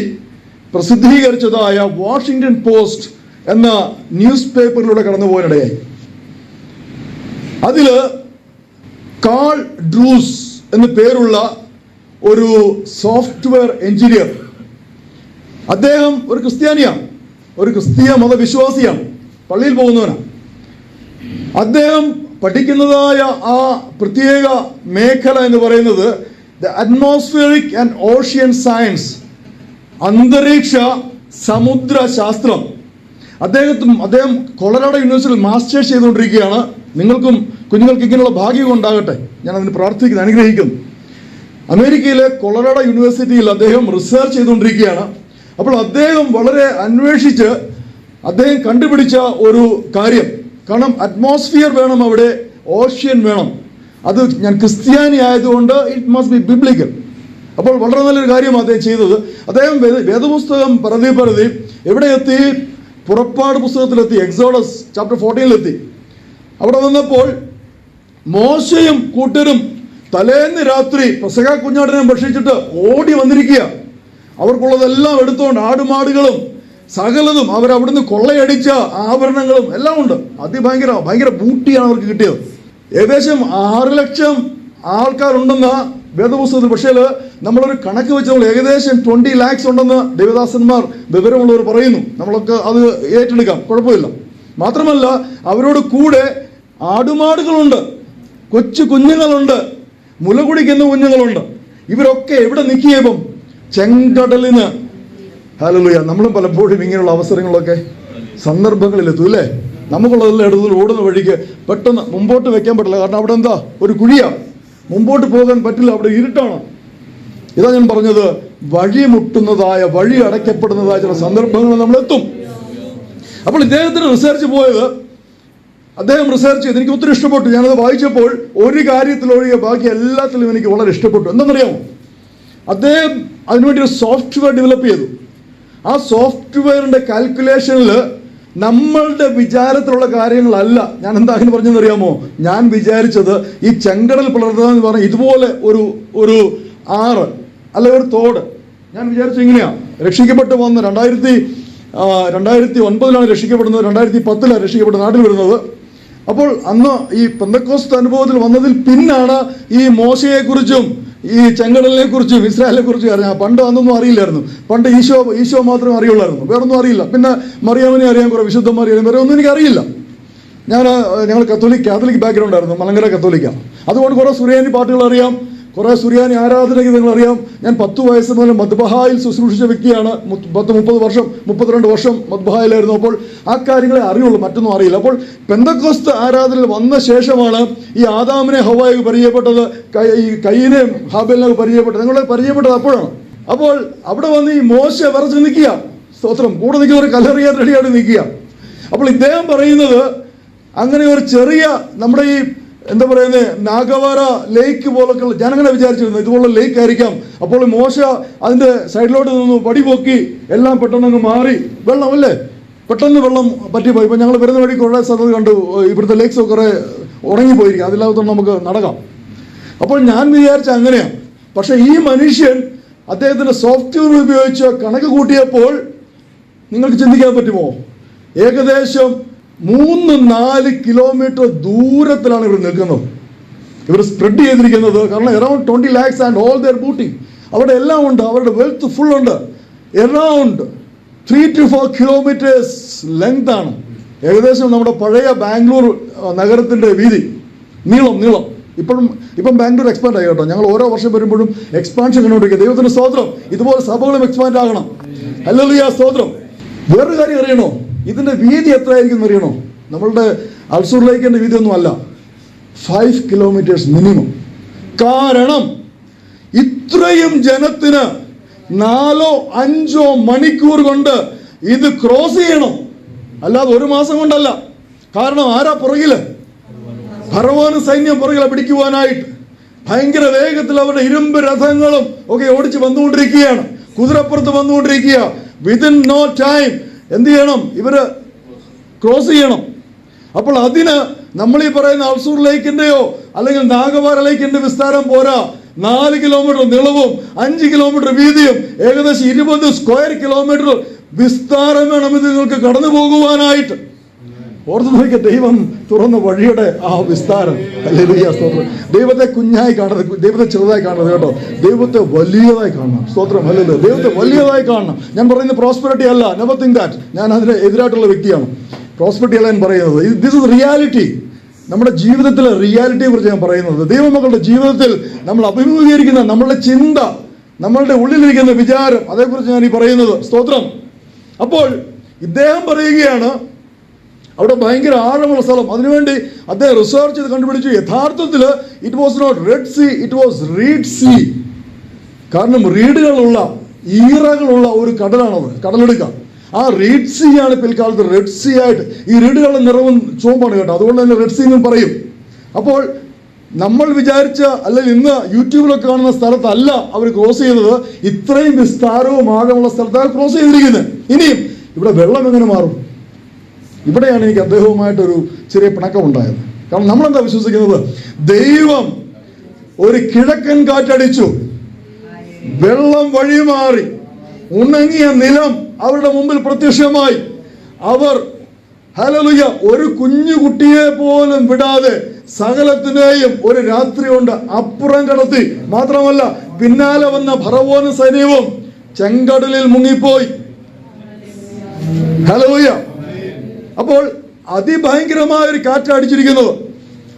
പ്രസിദ്ധീകരിച്ചതായ വാഷിംഗ്ടൺ പോസ്റ്റ് എന്ന ന്യൂസ് പേപ്പറിലൂടെ കടന്നുപോകാനിടയായി. അതില് കാൾ ഡ്രൂസ് എന്ന പേരുള്ള ഒരു സോഫ്റ്റ്വെയർ എഞ്ചിനീയർ, അദ്ദേഹം ഒരു ക്രിസ്ത്യാനിയാണ്, ഒരു ക്രിസ്തീയ മതവിശ്വാസിയാണ്, പള്ളിയിൽ പോകുന്നവനാണ്. അദ്ദേഹം പഠിക്കുന്നതായ ആ പ്രത്യേക മേഖല എന്ന് പറയുന്നത് the atmospheric and ocean science, അന്തരീക്ഷ സമുദ്ര ശാസ്ത്രം. അദ്ദേഹം കൊളറാഡോ യൂണിവേഴ്സിറ്റിയിൽ മാസ്റ്റേഴ്സ് ചെയ്തുകൊണ്ടിരിക്കുകയാണ്. നിങ്ങൾക്കും കുഞ്ഞുങ്ങൾക്ക് ഇങ്ങനെയുള്ള ഭാഗ്യം ഉണ്ടാകട്ടെ, ഞാൻ അതിന് പ്രാർത്ഥിക്കുന്നു, അനുഗ്രഹിക്കുന്നു. അമേരിക്കയിലെ കൊളറാഡോ യൂണിവേഴ്സിറ്റിയിൽ അദ്ദേഹം റിസർച്ച് ചെയ്തുകൊണ്ടിരിക്കുകയാണ്. അപ്പോൾ അദ്ദേഹം വളരെ അന്വേഷിച്ച് അദ്ദേഹം കണ്ടുപിടിച്ച ഒരു കാര്യം, കാരണം അറ്റ്മോസ്ഫിയർ വേണം അവിടെ, ഓഷ്യൻ വേണം. അത് ഞാൻ ക്രിസ്ത്യാനി ആയതുകൊണ്ട് ഇറ്റ് മസ്റ്റ് ബി ബിബ്ലിക്കൽ. അപ്പോൾ വളരെ നല്ലൊരു കാര്യമാണ് അദ്ദേഹം ചെയ്തത്. അദ്ദേഹം വേദപുസ്തകം പരതി എവിടെ എത്തി? പുറപ്പാട് പുസ്തകത്തിലെത്തി, എക്സോഡസ് ചാപ്റ്റർ 14 അവിടെ വന്നപ്പോൾ മോശയും കൂട്ടരും തലേന്ന് രാത്രി പെസഹ കുഞ്ഞാടിനെ ഭക്ഷിച്ചിട്ട് ഓടി വന്നിരിക്കുക. അവർക്കുള്ളതെല്ലാം എടുത്തുകൊണ്ട്, ആടുമാടുകളും സകലതും അവരവിടുന്ന് കൊള്ളയടിച്ച ആഭരണങ്ങളും എല്ലാം ഉണ്ട്. ഭയങ്കര ബൂട്ടിയാണ് അവർക്ക് കിട്ടിയത്. ഏകദേശം 6 ലക്ഷം ആൾക്കാരുണ്ടെന്ന വേദപുസ്തകത്തിൽ. പക്ഷേ നമ്മളൊരു കണക്ക് വെച്ച് നമ്മൾ ഏകദേശം 20 lakhs ഉണ്ടെന്ന് ദേവദാസന്മാർ വിവരമുള്ളവർ പറയുന്നു. നമ്മളൊക്കെ അത് ഏറ്റെടുക്കാം, കുഴപ്പമില്ല. മാത്രമല്ല അവരോട് കൂടെ ആടുമാടുകളുണ്ട്, കൊച്ചു കുഞ്ഞുങ്ങളുണ്ട്, മുല കുടിക്കുന്ന കുഞ്ഞുങ്ങളുണ്ട്. ഇവരൊക്കെ എവിടെ നിൽക്കിയപ്പം? ചെങ്കടലിന്, ഹല്ലേലൂയ. നമ്മളും പലപ്പോഴും ഇങ്ങനെയുള്ള അവസരങ്ങളൊക്കെ സന്ദർഭങ്ങളിലെത്തും അല്ലേ? നമുക്കുള്ളതെല്ലാം എടുത്ത് ഓടുന്ന വഴിക്ക് പെട്ടെന്ന് മുമ്പോട്ട് വെക്കാൻ പറ്റില്ല. കാരണം അവിടെ എന്താ, ഒരു കുഴിയാണ്, മുമ്പോട്ട് പോകാൻ പറ്റില്ല, അവിടെ ഇരുട്ടാണ്. ഇതാ ഞാൻ പറഞ്ഞത്, വഴിമുട്ടുന്നതായ, വഴി അടയ്ക്കപ്പെടുന്നതായ ചില സന്ദർഭങ്ങൾ നമ്മളെത്തും. അപ്പോൾ ഇദ്ദേഹത്തിന് റിസർച്ച് പോയത്, അദ്ദേഹം റിസർച്ച് ചെയ്ത് എനിക്ക് ഒത്തിരി ഇഷ്ടപ്പെട്ടു. ഞാനത് വായിച്ചപ്പോൾ ഒരു കാര്യത്തിലൊഴികെ ബാക്കി എല്ലാത്തിലും എനിക്ക് വളരെ ഇഷ്ടപ്പെട്ടു. എന്താണെന്നറിയാമോ? അദ്ദേഹം അതിനുവേണ്ടി ഒരു സോഫ്റ്റ്വെയർ ഡെവലപ്പ് ചെയ്തു. ആ സോഫ്റ്റ്വെയറിന്റെ കാൽക്കുലേഷനിൽ നമ്മളുടെ വിചാരത്തിലുള്ള കാര്യങ്ങളല്ല. ഞാൻ എന്താ അങ്ങനെ പറഞ്ഞെന്നറിയാമോ? ഞാൻ വിചാരിച്ചത് ഈ ചെങ്കടൽ പിളർത്തുക എന്ന് പറഞ്ഞാൽ ഇതുപോലെ ഒരു ആറ് അല്ലെ ഒരു തോട്. ഞാൻ വിചാരിച്ചു ഇങ്ങനെയാ. രക്ഷിക്കപ്പെട്ട് വന്ന് 2009 രക്ഷിക്കപ്പെടുന്നത്, 2010 രക്ഷിക്കപ്പെട്ട് നാട്ടിൽ വരുന്നത്. അപ്പോൾ അന്ന് ഈ പെന്തക്കോസ്ത് അനുഭവത്തിൽ വന്നതിൽ പിന്നാണ് ഈ മോശയെക്കുറിച്ചും ഈ ചെങ്കടലിനെ കുറിച്ചും ഇസ്രായേലിനെ കുറിച്ചും അറിയാം. പണ്ട് അന്നൊന്നും അറിയില്ലായിരുന്നു. പണ്ട് ഈശോ മാത്രമേ അറിയുള്ളായിരുന്നു, വേറൊന്നും അറിയില്ല. പിന്നെ മറിയാമിനെ അറിയാം, കുറെ വിശുദ്ധന്മാരെ അറിയാം, വേറെ ഒന്നും എനിക്ക് അറിയില്ല. ഞങ്ങൾ കാത്തലിക് ബാക്ക്ഗ്രൗണ്ട് ആയിരുന്നു, മലങ്കര കത്തോലിക്ക. അതുകൊണ്ട് കുറെ സുറിയാനി പാട്ടുകൾ അറിയാം, കുറെ സുറിയാനി ആരാധനകൾ അറിയാം. ഞാൻ 10 വയസ്സ് മുതൽ മദ്ബഹായിൽ ശുശ്രൂഷിച്ച വ്യക്തിയാണ്. 32 വർഷം മദ്ബഹായിലായിരുന്നു. അപ്പോൾ ആ കാര്യങ്ങളെ അറിയുള്ളൂ, മറ്റൊന്നും അറിയില്ല. അപ്പോൾ പെന്തക്കോസ്ത് ആരാധനയിൽ വന്ന ശേഷമാണ് ഈ ആദാമിനെ ഹവ്വായെ പരിചയപ്പെട്ടത്, ഈ കയ്യിനെയും ഹാബേലിനെ പരിചയപ്പെട്ടത്. നിങ്ങളെ പരിചയപ്പെട്ടത് അപ്പോഴാണ്. അപ്പോൾ അവിടെ വന്ന് ഈ മോശ വിറച്ച് നിൽക്കുക, സ്തോത്രം, കൂടെ നിൽക്കുന്നവർ കല്ലെറിയാൻ റെഡിയായിട്ട് നിൽക്കുക. അപ്പോൾ ഇദ്ദേഹം പറയുന്നത്, അങ്ങനെ ഒരു ചെറിയ നമ്മുടെ ഈ എന്താ പറയുന്നത്, നാഗവാര ലേക്ക് പോലൊക്കെ, ഞാനങ്ങനെ വിചാരിച്ചിരുന്നു ഇതുപോലുള്ള ലേക്ക് ആയിരിക്കാം. അപ്പോൾ മോശ അതിന്റെ സൈഡിലോട്ട് നിന്ന് പടി പൊക്കി എല്ലാം പെട്ടെന്ന് മാറി, വെള്ളമല്ലേ, പെട്ടെന്ന് വെള്ളം പറ്റിപ്പോയി. ഇപ്പൊ ഞങ്ങൾ വരുന്ന വഴി കുറെ സ്ഥലത്ത് കണ്ടു, ഇവിടുത്തെ ലേക്സ് കുറെ ഉണങ്ങിപ്പോയിരിക്കും, അതില്ലാത്ത നമുക്ക് നടക്കാം. അപ്പോൾ ഞാൻ വിചാരിച്ച അങ്ങനെയാണ്. പക്ഷെ ഈ മനുഷ്യൻ അദ്ദേഹത്തിന്റെ സോഫ്റ്റ്വെയർ ഉപയോഗിച്ച് കണക്ക് കൂട്ടിയപ്പോൾ നിങ്ങൾക്ക് ചിന്തിക്കാൻ പറ്റുമോ? ഏകദേശം 3-4 കിലോമീറ്റർ ദൂരത്തിലാണ് ഇവർ നിൽക്കുന്നത്. ഇവർ സ്പ്രെഡ് ചെയ്തിരിക്കുന്നത്. കാരണം around 20 lakhs and all their ബൂട്ടിങ്, അവിടെ എല്ലാം ഉണ്ട്, അവരുടെ വെൽത്ത് ഫുൾ ഉണ്ട്. അറൌണ്ട് 3 to 4 കിലോമീറ്റേഴ്സ് ലെങ്ത് ആണ്. ഏകദേശം നമ്മുടെ പഴയ ബാംഗ്ലൂർ നഗരത്തിന്റെ വീതി, നീളം. ഇപ്പം ബാംഗ്ലൂർ എക്സ്പാൻഡ് ആയി കേട്ടോ. ഞങ്ങൾ ഓരോ വർഷം വരുമ്പോഴും എക്സ്പാൻഷൻ കണ്ടുകൊണ്ടിരിക്കുക. ദൈവത്തിന്റെ സ്തോത്രം. ഇതുപോലെ സഭകളും എക്സ്പാൻഡ് ആകണം. ഹല്ലേലൂയ, സ്തോത്രം. വേറൊരു കാര്യം അറിയണോ? ഇതിന്റെ വീതി എത്രയായിരിക്കും അറിയണോ? നമ്മളുടെ അൽസൂർ ലേക്കിന്റെ വീതി ഒന്നും അല്ല, 5 കിലോമീറ്റേഴ്സ് മിനിമം. കാരണം ഇത്രയും ജനത്തിന് 4-5 മണിക്കൂർ കൊണ്ട് ഇത് ക്രോസ് ചെയ്യണം, അല്ലാതെ 1 മാസം കൊണ്ടല്ല. കാരണം ആരാ പുറകില്? ഫറവോന് സൈന്യം പുറകിലെ പിടിക്കുവാനായിട്ട് ഭയങ്കര വേഗത്തിൽ അവരുടെ ഇരുമ്പ് രഥങ്ങളും ഒക്കെ ഓടിച്ച് വന്നുകൊണ്ടിരിക്കുകയാണ്, കുതിരപ്പുറത്ത് വന്നുകൊണ്ടിരിക്കുക. വിതിൻ നോ ടൈം എന്ത് ചെയ്യണം? ഇവര് ക്രോസ് ചെയ്യണം. അപ്പോൾ അതിന് നമ്മൾ ഈ പറയുന്ന അൽസൂർ ലേക്കിന്റെയോ അല്ലെങ്കിൽ നാഗവാര ലേക്കിന്റെ വിസ്താരം പോരാ. 4 കിലോമീറ്റർ നീളവും 5 കിലോമീറ്റർ വീതിയും ഏകദേശം 20 സ്ക്വയർ കിലോമീറ്റർ വിസ്താരം വേണം ഇത് നിങ്ങൾക്ക് കടന്നു പോകുവാനായിട്ട്. ഓർത്ത് നോക്കിയ ദൈവം തുറന്ന വഴിയുടെ ആ വിസ്താരം. ഹല്ലേലൂയ, സ്തോത്രം. ദൈവത്തെ കുഞ്ഞായി കാണരുത്, ദൈവത്തെ ചെറുതായി കാണരുത് കേട്ടോ. ദൈവത്തെ വലിയതായി കാണണം. സ്തോത്രം, ഹല്ലേലൂയ. ദൈവത്തെ വലിയതായി കാണണം. ഞാൻ പറയുന്നത് പ്രോസ്പെരിറ്റി അല്ല, നെവർ തിങ്ക് ദാറ്റ്. ഞാൻ അതിന് എതിരായിട്ടുള്ള വ്യക്തിയാണ്. പ്രോസ്പെരിറ്റി അല്ല ഞാൻ പറയുന്നത്. This is reality. നമ്മുടെ ജീവിതത്തിലെ റിയാലിറ്റിയെ കുറിച്ച് ഞാൻ പറയുന്നത്. ദൈവമക്കളുടെ ജീവിതത്തിൽ നമ്മൾ അഭിമുഖീകരിക്കുന്ന നമ്മളുടെ ചിന്ത, നമ്മളുടെ ഉള്ളിലിരിക്കുന്ന വിചാരം, അതേക്കുറിച്ച് ഞാൻ ഈ പറയുന്നത്. സ്തോത്രം. അപ്പോൾ ഇദ്ദേഹം പറയുകയാണ് അവിടെ ഭയങ്കര ആഴമുള്ള സ്ഥലം. അതിനുവേണ്ടി അദ്ദേഹം റിസർച്ച് ചെയ്ത് കണ്ടുപിടിച്ചു. യഥാർത്ഥത്തിൽ it was not Red Sea, it was reed sea. കാരണം റീഡുകളുള്ള, ഈറകളുള്ള ഒരു കടലാണത്, കടലെടുക്ക. ആ റീഡ് സീ ആണ് പിൽക്കാലത്ത് റെഡ് സീ ആയിട്ട്. ഈ റീഡുകളുടെ നിറവും ചുവപ്പാണ് കേട്ടോ, അതുകൊണ്ട് തന്നെ റെഡ് സീ എന്നും പറയും. അപ്പോൾ നമ്മൾ വിചാരിച്ച, അല്ലെങ്കിൽ ഇന്ന് യൂട്യൂബിലൊക്കെ കാണുന്ന സ്ഥലത്തല്ല അവർ ക്രോസ് ചെയ്തത്. ഇത്രയും വിസ്താരവും ആഴമുള്ള സ്ഥലത്താണ് ക്രോസ് ചെയ്തിരിക്കുന്നത്. ഇനിയും ഇവിടെ വെള്ളം എങ്ങനെ മാറും? ഇവിടെയാണ് എനിക്ക് അദ്ദേഹവുമായിട്ടൊരു ചെറിയ പിണക്കമുണ്ടായത്. കാരണം നമ്മളെന്താ വിശ്വസിക്കുന്നത്? ദൈവം ഒരു കിഴക്കൻ കാറ്റടിച്ചു, വെള്ളം വഴിമാറി, ഉണങ്ങിയ നിലം അവരുടെ മുമ്പിൽ പ്രത്യക്ഷമായി. അവർ ഹല്ലേലൂയ ഒരു കുഞ്ഞു കുട്ടിയെ പോലും വിടാതെ സകലത്തിനെയും ഒരു രാത്രി കൊണ്ട് അപ്പുറം കടത്തി. മാത്രമല്ല പിന്നാലെ വന്ന ഫറവോൻ സൈന്യവും ചെങ്കടലിൽ മുങ്ങിപ്പോയി. ഹല്ലേലൂയ. അപ്പോൾ അതിഭയങ്കരമായ ഒരു കാറ്റ് അടിച്ചിരിക്കുന്നത്.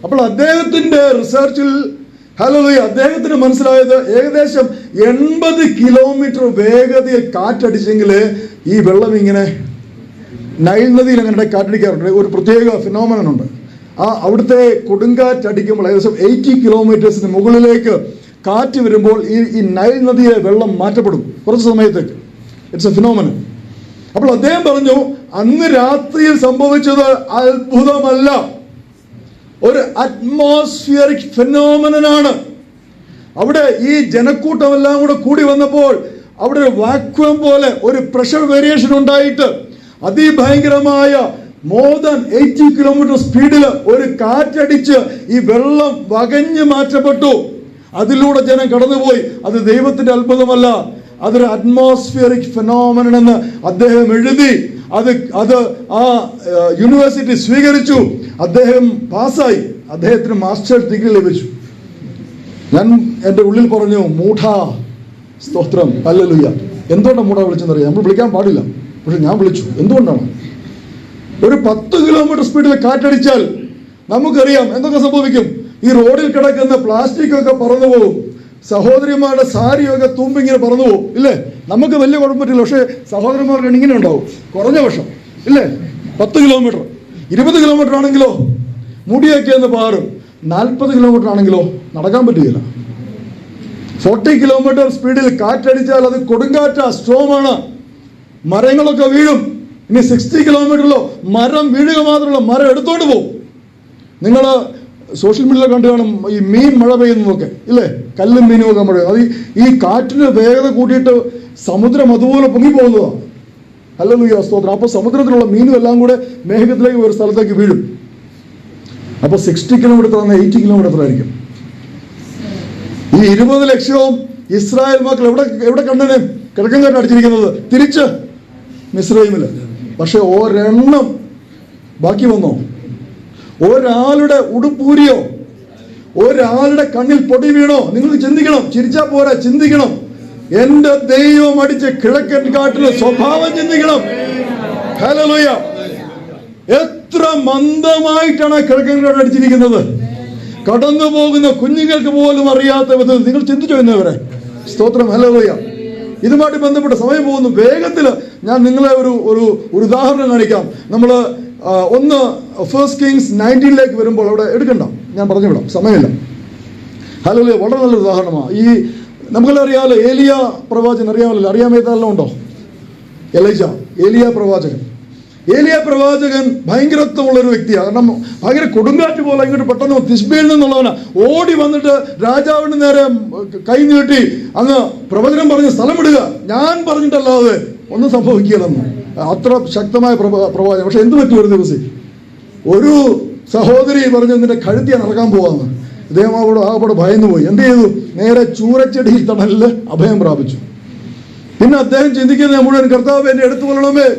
അപ്പോൾ അദ്ദേഹത്തിന്റെ റിസർച്ചിൽ ഹല്ലേലൂയ. അദ്ദേഹത്തിന് മനസ്സിലായത് ഏകദേശം 80 കിലോമീറ്റർ വേഗതയിൽ കാറ്റടിച്ചെങ്കിൽ ഈ വെള്ളം ഇങ്ങനെ നൈൽ നദിയിൽ അങ്ങനെ കാറ്റടിക്കാറുണ്ട്. ഒരു പ്രത്യേക ഫിനോമിനൻ ഉണ്ട്. അവിടുത്തെ കൊടുങ്കാറ്റടിക്കുമ്പോൾ ഏകദേശം 80 കിലോമീറ്റേഴ്സിന് മുകളിലേക്ക് കാറ്റ് വരുമ്പോൾ ഈ നൈൽ നദിയിലെ വെള്ളം മാറ്റപ്പെടും കുറച്ച് സമയത്തേക്ക്. It's A phenomenon. അപ്പോൾ അദ്ദേഹം പറഞ്ഞു, അന്ന് രാത്രിയിൽ സംഭവിച്ചത് അത്ഭുതമല്ല, ഒരു അറ്റ്മോസ്ഫിയറിക് ഫിനോമിനനാണ്. അവിടെ ഈ ജനക്കൂട്ടമെല്ലാം കൂടി വന്നപ്പോൾ അവിടെ ഒരു വാക്വം പോലെ ഒരു പ്രഷർ വേരിയേഷൻ ഉണ്ടായിട്ട് അതിഭയങ്കരമായ മോർ ദാൻ 80 കിലോമീറ്റർ സ്പീഡിൽ ഒരു കാറ്റടിച്ച് ഈ വെള്ളം വകഞ്ഞു മാറ്റപ്പെട്ടു. അതിലൂടെ ജനം കടന്നുപോയി. അത് ദൈവത്തിന്റെ അത്ഭുതമല്ല, അതൊരു അറ്റ്മോസ്ഫിയറിക് ഫിനോമിനൻ എന്ന് അദ്ദേഹം എഴുതി. അത് ആ യൂണിവേഴ്സിറ്റി സ്വീകരിച്ചു. അദ്ദേഹം പാസ്സായി. അദ്ദേഹത്തിന് മാസ്റ്റേഴ്സ് ഡിഗ്രി ലഭിച്ചു. ഞാൻ എൻ്റെ ഉള്ളിൽ പറഞ്ഞു, മൂഢ, സ്തോത്രം, ഹല്ലേലൂയ. എന്തുകൊണ്ടാണ് മൂഢ വിളിച്ചെന്നറിയാം? നമ്മൾ വിളിക്കാൻ പാടില്ല, പക്ഷെ ഞാൻ വിളിച്ചു. എന്തുകൊണ്ടാണ്? ഒരു 10 കിലോമീറ്റർ സ്പീഡിൽ കാറ്റടിച്ചാൽ നമുക്കറിയാം എന്തൊക്കെ സംഭവിക്കും. ഈ റോഡിൽ കിടക്കുന്ന പ്ലാസ്റ്റിക് ഒക്കെ പറന്നു പോകും. സഹോദരിമാരുടെ സാരിയൊക്കെ തുമ്പിങ്ങനെ പറന്നു പോകും, ഇല്ലേ? നമുക്ക് വലിയ കുഴപ്പമില്ല, പക്ഷേ സഹോദരന്മാർക്ക് ഇങ്ങനെ ഉണ്ടാവും കുറഞ്ഞ വർഷം, ഇല്ലേ? 10 കിലോമീറ്റർ 20 കിലോമീറ്റർ ആണെങ്കിലോ മുടിയൊക്കെ ഒന്ന് പാറും. 40 കിലോമീറ്റർ ആണെങ്കിലോ നടക്കാൻ പറ്റുകയില്ല. 40 കിലോമീറ്റർ സ്പീഡിൽ കാറ്റടിച്ചാൽ അത് കൊടുങ്കാറ്റാ, സ്ട്രോമാണ്. മരങ്ങളൊക്കെ വീഴും. ഇനി 60 കിലോമീറ്ററിലോ മരം വീഴുക മാത്രമല്ല, മരം എടുത്തോണ്ട് പോകും. നിങ്ങൾ സോഷ്യൽ മീഡിയയിൽ കണ്ടു കാണും ഈ മീൻ മഴ പെയ്യുന്നതൊക്കെ, ഇല്ലേ? കല്ലും മീനും ഒക്കെ മഴ. അത് ഈ കാറ്റിന് വേഗത കൂട്ടിയിട്ട് സമുദ്രം അതുപോലെ പൊങ്ങിപ്പോകുന്നതാണ്. ഹല്ലേലൂയ, സ്തോത്രം. അപ്പോൾ സമുദ്രത്തിലുള്ള മീനും എല്ലാം കൂടെ മേഘത്തിലേക്ക് ഒരു സ്ഥലത്തേക്ക് വീഴും. അപ്പോൾ 60 കിലോമീറ്റർ എന്ന 80 കിലോമീറ്റർ ആയിരിക്കും. ഈ 20 ലക്ഷവും ഇസ്രായേൽ മക്കൾ എവിടെ കണ്ടനെ കിഴക്കൻ കാറ്റ് അടിച്ചിരിക്കുന്നത്? തിരിച്ച് മിസ്രൈമില്. പക്ഷെ ഒരെണ്ണം ബാക്കി വന്നോ? ഒരാളുടെ ഉടുപ്പൂരിയോ ഒരാളുടെ കണ്ണിൽ പൊടി വീണോ? നിങ്ങൾക്ക് ചിന്തിക്കണം. ചിരിച്ചാ പോരാ, ചിന്തിക്കണം. എന്റെ ദൈവം അടിച്ച കിഴക്കൻ കാട്ടിലെ സ്വഭാവം ചിന്തിക്കണം. ഹല്ലേലൂയ. എത്ര മന്ദമായിട്ടാണ് കിഴക്കൻ കാറ്റ് അടിച്ചിരിക്കുന്നത്. കടന്നു പോകുന്ന കുഞ്ഞുങ്ങൾക്ക് പോലും അറിയാത്ത വിധത്തിൽ. നിങ്ങൾ ചിന്തിച്ചോ എന്നവരെ? സ്തോത്രം, ഹല്ലേലൂയ. ഇതുമായിട്ട് ബന്ധപ്പെട്ട് സമയം പോകുന്നു വേഗത്തിൽ. ഞാൻ നിങ്ങളെ ഒരു ഉദാഹരണം കാണിക്കാം. നമ്മൾ ഒന്ന് 1 Kings 19 വരുമ്പോൾ അവിടെ എടുക്കണ്ട, ഞാൻ പറഞ്ഞു വിടാം, സമയമില്ല. ഹല്ലേലൂയ. വളരെ നല്ലൊരു ഉദാഹരണമാണ്. ഈ നമുക്കെല്ലാം അറിയാമല്ലോ, ഏലിയ പ്രവാചകൻ അറിയാമല്ലോ. അറിയാമേതെല്ലാം ഉണ്ടോ? ഏലിയ പ്രവാചകൻ. ഏലിയ പ്രവാചകൻ ഭയങ്കരത്വമുള്ളൊരു വ്യക്തിയാണ്. കാരണം ഭയങ്കര കൊടുങ്കാറ്റ് പോലെ ഇങ്ങോട്ട് പെട്ടെന്ന് തിശ്ബയിൽ നിന്നുള്ളവനാ ഓടി വന്നിട്ട് രാജാവിന് നേരെ കൈ നീട്ടി അങ്ങ് പ്രവചനം പറഞ്ഞ് സ്ഥലം വിടുക, ഞാൻ പറഞ്ഞിട്ടല്ലാതെ ഒന്നും സംഭവിക്കില്ലെന്ന്. അത്ര ശക്തമായ പ്രവാചകൻ. പക്ഷെ എന്ത് പറ്റി? ഒരു ദിവസം ഒരു സഹോദരി പറഞ്ഞു, നിന്റെ കഴുത്തി ഞാൻ ഇറക്കാൻ പോവാന്ന്. ഇദ്ദേഹം അവിടെ ഭയന്നു പോയി. എന്ത് ചെയ്തു? നേരെ ചൂരച്ചെടിയിൽ തണലില് അഭയം പ്രാപിച്ചു. പിന്നെ അദ്ദേഹം ചിന്തിക്കുന്നത് മുഴുവൻ, കർത്താവ് എന്നെ എടുത്തു കൊള്ളണമേ.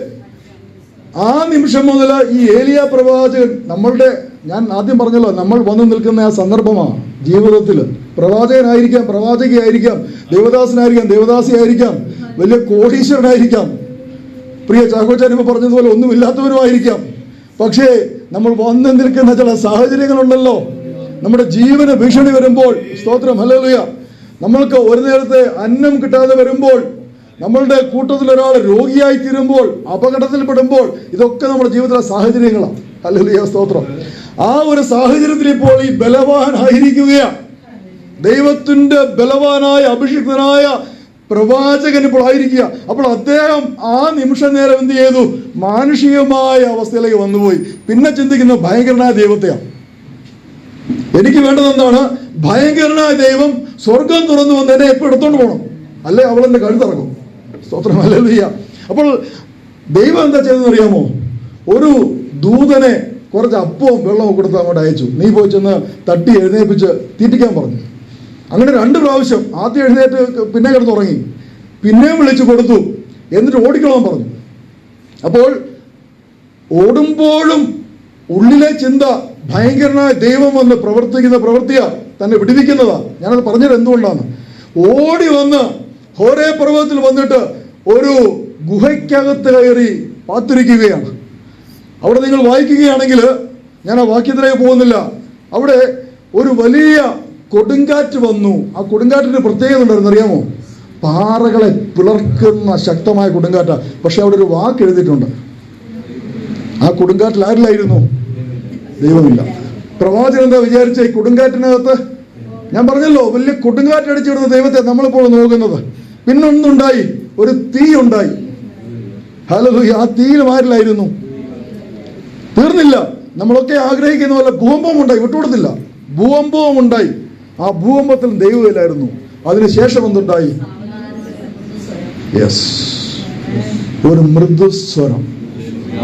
ആ നിമിഷം മുതൽ ഈ ഏലിയ പ്രവാചകൻ ഞാൻ ആദ്യം പറഞ്ഞല്ലോ, നമ്മൾ വന്നു നിൽക്കുന്ന ആ സന്ദർഭമാണ് ജീവിതത്തിൽ. പ്രവാചകനായിരിക്കാം, പ്രവാചകയായിരിക്കാം, ദേവദാസനായിരിക്കാം, ദേവദാസിയായിരിക്കാം, വലിയ കോടീശ്വരനായിരിക്കാം, പ്രിയ ചാക്കോച്ചാനിപ്പോ പറഞ്ഞതുപോലെ ഒന്നുമില്ലാത്തവരുമായിരിക്കാം. പക്ഷേ നമ്മൾ വന്നു നിൽക്കുന്ന ചില സാഹചര്യങ്ങളുണ്ടല്ലോ, നമ്മുടെ ജീവന് ഭീഷണി വരുമ്പോൾ, സ്തോത്രം, ഹല്ലേലൂയ, നമ്മൾക്ക് ഒരു നേരത്തെ അന്നം കിട്ടാതെ വരുമ്പോൾ, നമ്മളുടെ കൂട്ടത്തിൽ ഒരാൾ രോഗിയായി തീരുമ്പോൾ, അപകടത്തിൽപ്പെടുമ്പോൾ, ഇതൊക്കെ നമ്മുടെ ജീവിതത്തിലെ സാഹചര്യങ്ങളാണ്. ഹല്ലേലൂയ, സ്തോത്രം. ആ ഒരു സാഹചര്യത്തിൽ ഇപ്പോൾ ഈ ബലവാനായിരിക്കുകയാണ്. ദൈവത്തിന്റെ ബലവാനായ അഭിഷിക്തനായ പ്രവാചകൻ ഇപ്പോൾ ആയിരിക്കുക. അപ്പോൾ അദ്ദേഹം ആ നിമിഷ നേരം എന്ത് ചെയ്തു? മാനുഷികമായ അവസ്ഥയിലേക്ക് വന്നുപോയി. പിന്നെ ചിന്തിക്കുന്ന ഭയങ്കരനായ ദൈവത്തെയാണ്. എനിക്ക് വേണ്ടത് എന്താണ്? ഭയങ്കരനായ ദൈവം സ്വർഗം തുറന്നു വന്ന് എന്നെ എപ്പോൾ എടുത്തോണ്ട് പോകണം, അല്ലെ അവൾ എന്റെ കഴുത്തിറങ്ങും. സ്തോത്രം, ഹല്ലേലൂയ. അപ്പോൾ ദൈവം എന്താ ചെയ്തെന്ന് അറിയാമോ? ഒരു ദൂതനെ കുറച്ച് അപ്പവും വെള്ളവും കൊടുത്ത് അങ്ങോട്ട് അയച്ചു. നീ പോയി ചെന്ന് തട്ടി എഴുന്നേൽപ്പിച്ച് തീറ്റിക്കാൻ പറഞ്ഞു. അങ്ങനെ 2 പ്രാവശ്യം. ആദ്യം എഴുന്നേറ്റ് പിന്നെ കിടന്നുറങ്ങി, പിന്നെയും വിളിച്ചു കൊടുത്തു. എന്നിട്ട് ഓടിക്കണമെന്ന് പറഞ്ഞു. അപ്പോൾ ഓടുമ്പോഴും ഉള്ളിലെ ചിന്ത ഭയങ്കരനായ ദൈവം വന്ന് പ്രവർത്തിക്കുന്ന പ്രവൃത്തിയാ, തന്നെ വിടുവിക്കുന്നതാ. ഞാനത് പറഞ്ഞത് എന്തുകൊണ്ടാണ്? ഓടി വന്ന് ഹോരേ പർവ്വതത്തിൽ വന്നിട്ട് ഒരു ഗുഹയ്ക്കകത്ത് കയറി പാത്തിരിക്കുകയാണ്. അവിടെ നിങ്ങൾ വായിക്കുകയാണെങ്കിൽ, ഞാൻ ആ വാക്യത്തിലേക്ക് പോകുന്നില്ല, അവിടെ ഒരു വലിയ കൊടുങ്കാറ്റ് വന്നു. ആ കൊടുങ്കാറ്റിന് പ്രത്യേകത ഉണ്ടായിരുന്നു, അറിയാമോ? പാറകളെ പിളർക്കുന്ന ശക്തമായ കൊടുങ്കാറ്റാ. പക്ഷെ അവിടെ ഒരു വാക്ക് എഴുതിയിട്ടുണ്ട്. ആ കൊടുങ്കാറ്റിൽ ആരില്ലായിരുന്നു? ദൈവമില്ല. പ്രവാചകൻ എന്താ വിചാരിച്ച? ഈ കൊടുങ്കാറ്റിനകത്ത് ഞാൻ പറഞ്ഞല്ലോ, വലിയ കൊടുങ്കാറ്റ് അടിച്ചിടുന്ന ദൈവത്തെ നമ്മളിപ്പോൾ നോക്കുന്നത്. പിന്നൊന്നുണ്ടായി, ഒരു തീ ഉണ്ടായി. ഹല്ലേലൂയ. ആ തീയിലും ആരില്ലായിരുന്നു? തീർന്നില്ല. നമ്മളൊക്കെ ആഗ്രഹിക്കുന്ന പോലെ ഭൂകമ്പം ഉണ്ടായി, വിട്ടുകൊടുത്തില്ല. ഭൂകമ്പവും ഉണ്ടായി. ആ ഭൂകമ്പത്തിൽ ദൈവമില്ലായിരുന്നു. അതിനുശേഷം എന്തുണ്ടായി? യെസ്, ഒരു മൃദുസ്വരം.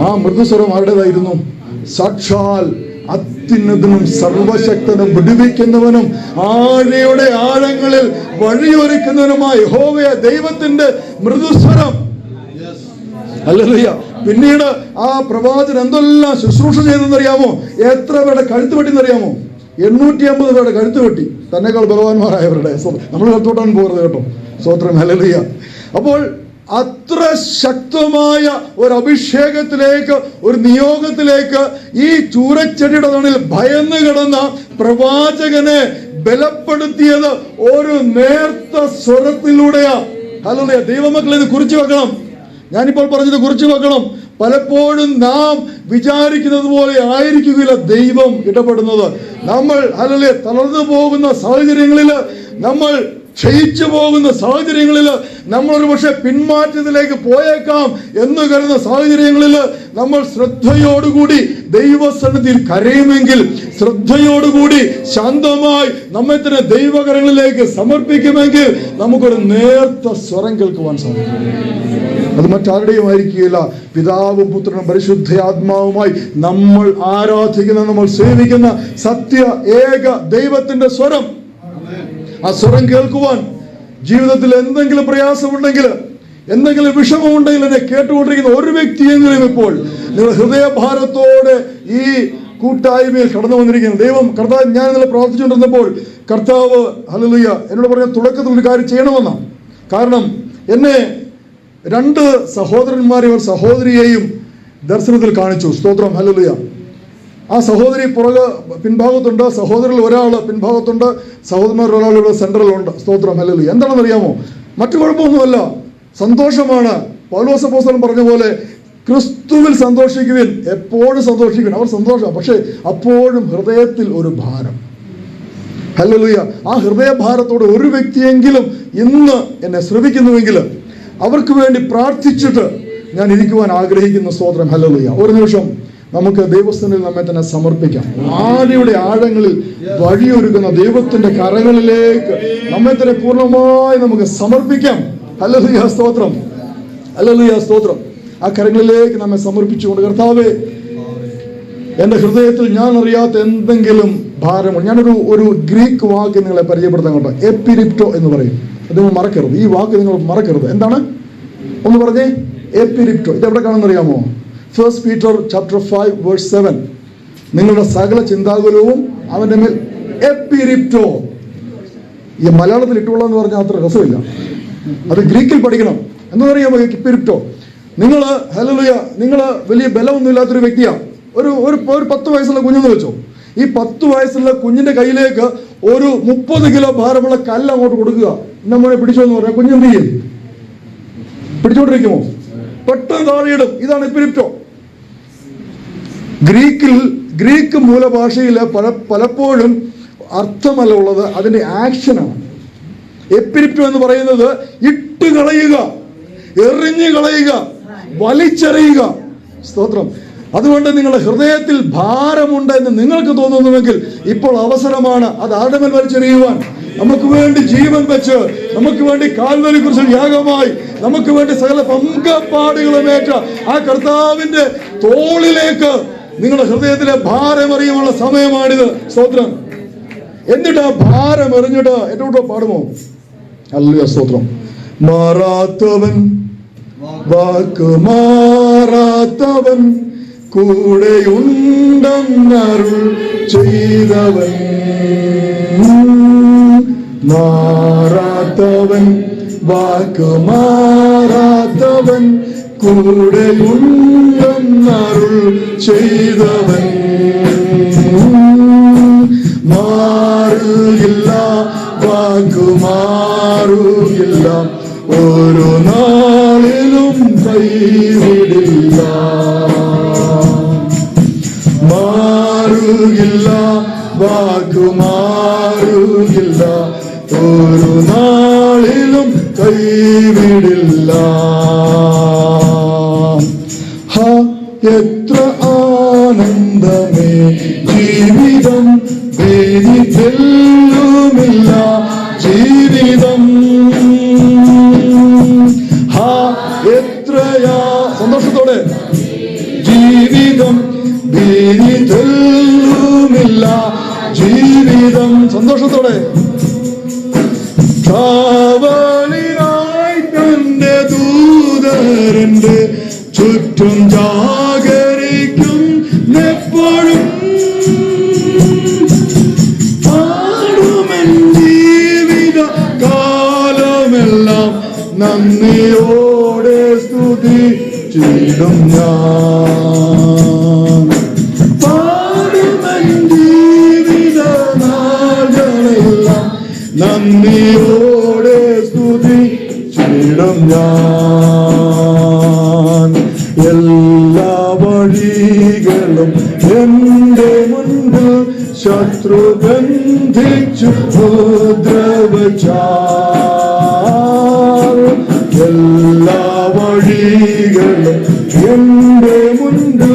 ആ മൃദുസ്വരം ആരുടേതായിരുന്നു? സാക്ഷാൽ അത്യുന്നതനും സർവശക്തനും വിടുവിക്കുന്നവനും ആഴയുടെ ആഴങ്ങളിൽ വഴിയൊരുക്കുന്നവനുമായ യഹോവയ ദൈവത്തിന്റെ മൃദുസ്വരം. ഹല്ലേലൂയ. പിന്നീട് ആ പ്രവാചകൻ എന്തെല്ലാം ശുശ്രൂഷ ചെയ്തെന്നറിയാമോ? എത്ര പേരുടെ കഴുത്ത് വെട്ടിന്നറിയാമോ? 850 പേരുടെ കഴുത്ത് വെട്ടി. തന്നെക്കാൾ ബലവാന്മാരായവരുടെ. നമ്മൾ കഴുത്തോട്ടാൻ പോകരുത് കേട്ടോ. സ്തോത്രം. ഹല്ലേലൂയ. അപ്പോൾ അത്ര ശക്തമായ ഒരു അഭിഷേകത്തിലേക്ക്, ഒരു നിയോഗത്തിലേക്ക് ഈ ചൂരച്ചെടിയുടെ തണലിൽ ഭയന്ന് കിടന്ന പ്രവാചകനെ ബലപ്പെടുത്തിയത് ഒരു നേർത്ത സ്വരത്തിലൂടെയാ. ഹല്ലേലൂയ. ദൈവമക്കളെ ഇത് കുറിച്ചു വെക്കണം. ഞാനിപ്പോൾ പറഞ്ഞത് കുറിച്ചു വെക്കണം. പലപ്പോഴും നാം വിചാരിക്കുന്നത് പോലെ ആയിരിക്കുകയില്ല ദൈവം ഇടപെടുന്നത്. നമ്മൾ ഹല്ലേലൂയ തളർന്നു പോകുന്ന സാഹചര്യങ്ങളിൽ, നമ്മൾ ക്ഷയിച്ചു പോകുന്ന സാഹചര്യങ്ങളിൽ, നമ്മളൊരു പക്ഷെ പിന്മാറ്റത്തിലേക്ക് പോയേക്കാം എന്ന് കരുതുന്ന സാഹചര്യങ്ങളിൽ നമ്മൾ ശ്രദ്ധയോടുകൂടി ദൈവസന്നിധിയിൽ കരയുമെങ്കിൽ, ശ്രദ്ധയോടുകൂടി ശാന്തമായി നമ്മെ തന്നെ ദൈവകരങ്ങളിലേക്ക് സമർപ്പിക്കുമെങ്കിൽ നമുക്കൊരു നേർത്ത സ്വരം കേൾക്കുവാൻ സാധിക്കും. അത് മറ്റാരുടെയും ആയിരിക്കുകയില്ല. പിതാവും പുത്രനും പരിശുദ്ധാത്മാവുമായി നമ്മൾ ആരാധിക്കുന്ന, നമ്മൾ സേവിക്കുന്ന സത്യ ഏക ദൈവത്തിന്റെ സ്വരം. ആ സ്വരം കേൾക്കുവാൻ ജീവിതത്തിൽ എന്തെങ്കിലും പ്രയാസമുണ്ടെങ്കിൽ, എന്തെങ്കിലും വിഷമമുണ്ടെങ്കിൽ എന്നെ കേട്ടുകൊണ്ടിരിക്കുന്ന ഒരു വ്യക്തിയെങ്കിലും ഇപ്പോൾ നിങ്ങൾ ഹൃദയഭാരത്തോടെ ഈ കൂട്ടായ്മയിൽ കടന്നു വന്നിരിക്കുന്നു. ദൈവം കർത്താവ്, ഞാൻ ഇന്നലെ പ്രാർത്ഥിച്ചുകൊണ്ടിരുന്നപ്പോൾ കർത്താവ് ഹല്ലേലൂയ എന്നോട് പറഞ്ഞ തുടക്കത്തിൽ ഒരു കാര്യം ചെയ്യണമെന്നാണ്. കാരണം എന്നെ 2 സഹോദരന്മാരെയും ഒരു സഹോദരിയെയും ദർശനത്തിൽ കാണിച്ചു. സ്തോത്രം. ഹല്ലേലൂയ. ആ സഹോദരി പിൻഭാഗത്തുണ്ട്, സഹോദരിൽ ഒരാൾ പിൻഭാഗത്തുണ്ട്, സഹോദരന്മാർ ഒരാൾ ഇവിടെ സെൻട്രലുണ്ട്. സ്തോത്രം. ഹല്ലേലൂയ. എന്താണെന്ന് അറിയാമോ? മറ്റു കുഴപ്പമൊന്നുമല്ല, സന്തോഷമാണ്. പൗലോസ് അപ്പോസ്തലൻ പറഞ്ഞ പോലെ ക്രിസ്തുവിൽ സന്തോഷിക്കുവിൻ, എപ്പോഴും സന്തോഷിക്കുവിൻ. അവർ സന്തോഷമാണ്, പക്ഷെ അപ്പോഴും ഹൃദയത്തിൽ ഒരു ഭാരം. ഹല്ലേലൂയ. ആ ഹൃദയഭാരത്തോടെ ഒരു വ്യക്തിയെങ്കിലും ഇന്ന് എന്നെ ശ്രവിക്കുന്നുവെങ്കിൽ അവർക്ക് വേണ്ടി പ്രാർത്ഥിച്ചിട്ട് ഞാൻ ഇരിക്കുവാൻ ആഗ്രഹിക്കുന്ന. സ്തോത്രം. ഹല്ലേലൂയ. ഒരു നിമിഷം നമുക്ക് ദൈവസ്ഥനിൽ നമ്മെ തന്നെ സമർപ്പിക്കാം. ആഴയുടെ ആഴങ്ങളിൽ വഴിയൊരുക്കുന്ന ദൈവത്തിന്റെ കരങ്ങളിലേക്ക് നമ്മെ തന്നെ പൂർണ്ണമായി നമുക്ക് സമർപ്പിക്കാം. ഹല്ലേലൂയ. സ്തോത്രം. ഹല്ലേലൂയ. സ്തോത്രം. ആ കരങ്ങളിലേക്ക് നമ്മെ സമർപ്പിച്ചുകൊണ്ട്, കർത്താവേ, എന്റെ ഹൃദയത്തിൽ ഞാൻ അറിയാത്ത എന്തെങ്കിലും ഭാരമുണ്ട്. ഞാനൊരു ഗ്രീക്ക് വാക്ക് നിങ്ങളെ പരിചയപ്പെടുത്താൻ കേട്ടോ. എപ്പിരിപ്റ്റോ എന്ന് പറയും. അത് നിങ്ങൾ മറക്കരുത്. ഈ വാക്ക് നിങ്ങൾ മറക്കരുത്. എന്താണ്? ഒന്ന് പറഞ്ഞേ. എപ്പിരിപ്റ്റോ. ഇത് എവിടെ കാണുന്നറിയാമോ? 1 Peter chapter 5 verse 7. നിങ്ങളുടെ സകല ചിന്താകുലവും അവന്റെ മേൽ എപ്പിരിപ്റ്റോ. ഈ മലയാളത്തിൽ ഇട്ടുകൊള്ളാന്ന് പറഞ്ഞാൽ അത്ര രസമില്ല. അത് ഗ്രീക്കിൽ പഠിക്കണം. എന്താണെന്നറിയാമോ എപ്പിരിപ്റ്റോ? നിങ്ങൾ ഹല്ലേലൂയ, നിങ്ങൾ വലിയ ബലമൊന്നും ഇല്ലാത്തൊരു വ്യക്തിയാണ്. ഒരു 10 വയസ്സുള്ള കുഞ്ഞെന്ന് വെച്ചോ. ഈ 10 വയസ്സുള്ള കുഞ്ഞിന്റെ കയ്യിലേക്ക് ഒരു 30 കിലോ ഭാരമുള്ള കല്ല് അങ്ങോട്ട് കൊടുക്കുക. നമ്മളെ പിടിച്ചോ എന്ന് പറഞ്ഞാൽ കുഞ്ഞെന്ത് ചെയ്യും? പിടിച്ചോണ്ടിരിക്കുമോ? പെട്ടെന്ന് താഴെയിടും. ഇതാണ് എപ്പിരിപ്റ്റോ. ഗ്രീക്ക് മൂലഭാഷയിൽ പലപ്പോഴും അർത്ഥമല്ല ഉള്ളത്, അതിന്റെ ആക്ഷനാണ്. എപ്പിരിപ്റ്റോ എന്ന് പറയുന്നത് ഇട്ട് കളയുക, എറിഞ്ഞു കളയുക, വലിച്ചെറിയുക. സ്തോത്രം. അതുകൊണ്ട് നിങ്ങളുടെ ഹൃദയത്തിൽ ഭാരമുണ്ട് എന്ന് നിങ്ങൾക്ക് തോന്നുന്നുവെങ്കിൽ ഇപ്പോൾ അവസരമാണ് അത് ആരുടെ മേൽ വലിച്ചെറിയുവാൻ. നമുക്ക് വേണ്ടി ജീവൻ വെച്ച്, നമുക്ക് വേണ്ടി കാൽവരി കുരിശിൽ യാഗമായി, നമുക്ക് വേണ്ടി സകല പങ്കപ്പാടുകളുമേറ്റ ആ കർത്താവിന്റെ തോളിലേക്ക് നിങ്ങളുടെ ഹൃദയത്തിലെ ഭാരം എറിയുവാനുള്ള സമയമാണിത്. സ്തോത്രം. എന്നിട്ട് ആ ഭാരം എറിഞ്ഞിട്ട് എന്റെ കൂടെ പാടുമോ? ഹല്ലേലൂയ. സ്തോത്രം. മാറാത്തവൻ, വാക്ക് മാറാത്തവൻ, കൂടെയുണ്ടെന്നരുൾ ചെയ്തവൻ, മാറാത്തവൻ, വാക്ക് മാറാത്തവൻ, കൂടെയുണ്ടെന്നരുൾ ചെയ്തവൻ, മാറുകില്ല വാക്കുമാറുകില്ല, ഒരു നാളിലും കൈവിടില്ല. മാറുകില്ല, വാക്കുമാറുകില്ല, ഒരു നാളിലും കൈവിടില്ല. എത്ര ആനന്ദമേ ജീവിതം, വേദിയിലുമില്ല ജീവിതം. എത്രയാ സന്തോഷത്തോടെ ജീവിതം, വേദിയിലുമില്ല ജീവിതം. സന്തോഷത്തോടെ കാവലിനായി തന്റെ ദൂതരന്റെ ചുറ്റും ജാഗരിക്കും എപ്പോഴും. പാടുമെൻ ജീവിത കാലമെല്ലാം നന്ദിയോടെ സ്തുതിച്ചിടും ഞാൻ. പാടുമെൻ ജീവിത നാളുകളെല്ലാം നന്ദിയോടെ സ്തുതിച്ചിടും ഞാൻ. എല്ലാ വഴികളും എന്റെ മുൻപിൽ ശത്രു ബന്ധിച്ചു ഉപദ്രവച്ചാൽ. എല്ലാ വഴികളും എന്റെ മുൻപിൽ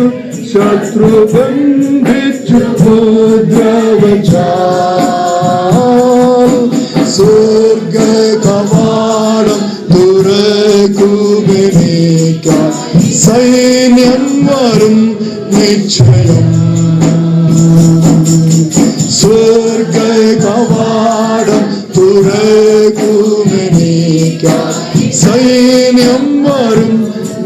ശത്രു ബന്ധിച്ചു ഉപദ്രവച്ചാൽ. സ്വർഗ കവാടം തുറക്കുമെനിക്കാൻ സൈന്യം വരും നിശ്ചയം. സ്വർഗ കവാടം തുറക്കുമെനിക്കാൻ സൈന്യം വരും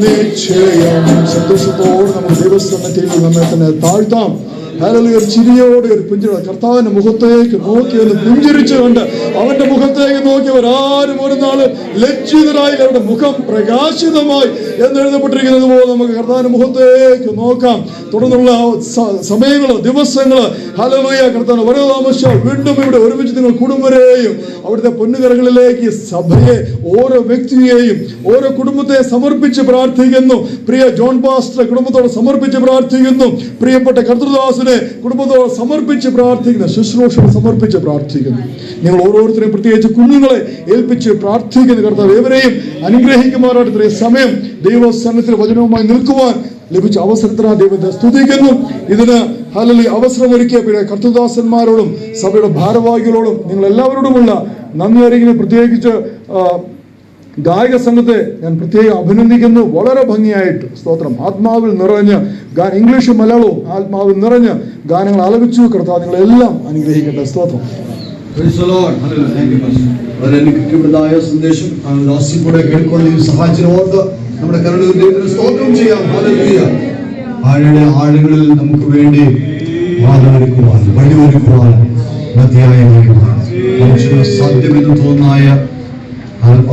നിശ്ചയം. സന്തോഷത്തോടെ നമ്മൾ ദൈവസന്നിധിയിൽ നമ്മെ തന്നെ താഴ്ത്താം. ഹല്ലേലൂയ. ഒരു ചിരിയോടെ ഒരു പുഞ്ചിരി, കർത്താവിന്റെ മുഖത്തേക്ക് നോക്കി ഒന്ന് പുഞ്ചിരിച്ചുകൊണ്ട് അവന്റെ മുഖത്തേക്ക് നോക്കിയവരാരും ഒരു നാള് ലജ്ജിതരായി അവരുടെ മുഖം പ്രകാശിതമായി എന്നെഴുതപ്പെട്ടിരിക്കുന്നത് പോലെ നമുക്ക് കർത്താവിന്റെ മുഖത്തേക്ക് നോക്കാം. തുടർന്നുള്ള സമയങ്ങള് ദിവസങ്ങള് ഹല്ലേലൂയ കർത്താവിന്റെ വരവ് താമസിച്ചാൽ വീണ്ടും ഇവിടെ ഒരുമിച്ച് നിങ്ങൾ കുടുംബരെയും അവിടുത്തെ പൊന്നുകരങ്ങളിലേക്ക് സഭയെ ഓരോ വ്യക്തിയെയും ഓരോ കുടുംബത്തെ സമർപ്പിച്ച് പ്രാർത്ഥിക്കുന്നു. പ്രിയ ജോൺ പാസ്റ്റർ കുടുംബത്തോട് സമർപ്പിച്ച് പ്രാർത്ഥിക്കുന്നു. പ്രിയപ്പെട്ട കർത്തൃദാസിനെ കുടുംബത്തോട് സമർപ്പിച്ച് പ്രാർത്ഥിക്കുന്നു. ശുശ്രൂഷകൾ സമർപ്പിച്ച് പ്രാർത്ഥിക്കുന്നു. നിങ്ങൾ ഓരോരുത്തരെയും പ്രത്യേകിച്ച് കുഞ്ഞുങ്ങളെ ഏൽപ്പിച്ച് പ്രാർത്ഥിക്കുന്ന കർത്താവ് ഏവരെയും അനുഗ്രഹിക്കുമാറായിട്ട്. ഇത്രയും സമയം ദൈവസന്നിധിയിൽ വചനവുമായി നിൽക്കുവാൻ ലഭിച്ച അവസരത്തിനായി ദൈവത്തെ സ്തുതിക്കുന്നു. ഇതിന് ഹല്ലേലൂയ അവസരമൊരുക്കിയ പ്രിയ കർത്തൃദാസന്മാരോടും സഭയുടെ ഭാരവാഹികളോടും നിങ്ങൾ എല്ലാവരോടുമുള്ള നന്ദി അറിയിക്കുന്നു. പ്രത്യേകിച്ച് ഗായക സംഘത്തെ ഞാൻ പ്രത്യേകം അഭിനന്ദിക്കുന്നു. വളരെ ഭംഗിയായിട്ട് സ്തോത്രം ആത്മാവിൽ നിറഞ്ഞ് ഇംഗ്ലീഷും മലയാളവും ആത്മാവിൽ നിറഞ്ഞ് ഗാനങ്ങൾ ആലപിച്ചു. കർത്താവ് നിങ്ങളെല്ലാം അനുഗ്രഹിക്കട്ടെ. സ്തോത്രം. വളരെ അനുഗ്രഹിക്കപ്പെട്ടതായ സന്ദേശം കൂടെ കേൾക്കൊണ്ട് സഹായിച്ചിന് ഓർത്ത് നമ്മുടെ കരുണയിൽ ദൈവത്തിന് സ്തോത്രം ചെയ്യാം. ഹല്ലേലൂയ. ആഴയുടെ ആഴങ്ങളിൽ നമുക്ക് വേണ്ടി വാതിലൊരുക്കുവാൻ വഴിയൊരുക്കുവാൻ മധ്യായമാക്കുവാൻ മനുഷ്യന് സാധ്യമെന്ന് തോന്നായ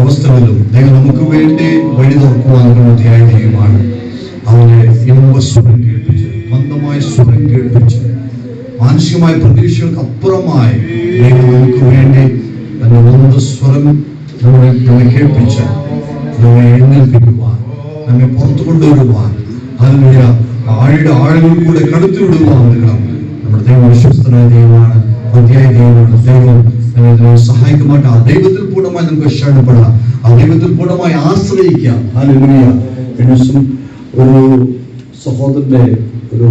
അവസ്ഥകളിലും ദൈവം നമുക്ക് വേണ്ടി വഴി തുറക്കുവാൻ മധ്യായ ദൈവമാണ്. അവനെ സ്വരം കേൾപ്പിച്ച് മന്ദമായ സ്വരം കേൾപ്പിച്ച് മാനുഷികമായ പ്രതീക്ഷകൾക്ക് അപ്പുറമായി ദൈവം നമുക്ക് വേണ്ടി തന്റെ മന്ദ സ്വരം നമ്മെ കേൾപ്പിച്ച് നമ്മെ എഴുന്നേൽപ്പിക്കുവാൻ നമ്മെ പുറത്തു കൊണ്ടുവരുവാൻ അതിനുള്ള ആഴയുടെ ആഴകളിൽ കൂടെ കടത്തിവിടുവാൻ നമ്മുടെ ദൈവം വിശ്വസ്തനായ ദൈവമാണ്, മതിയായ ദൈവമാണ്. ദൈവം സഹായിക്കുമായിട്ട് ആ ദൈവത്തിൽ പൂർണ്ണമായി നമുക്ക് ശരണപ്പെടാം, ആ ദൈവത്തിൽ പൂർണ്ണമായി ആശ്രയിക്കാം. ഹല്ലേലൂയ. ഒരു സഹോദരന്റെ ഒരു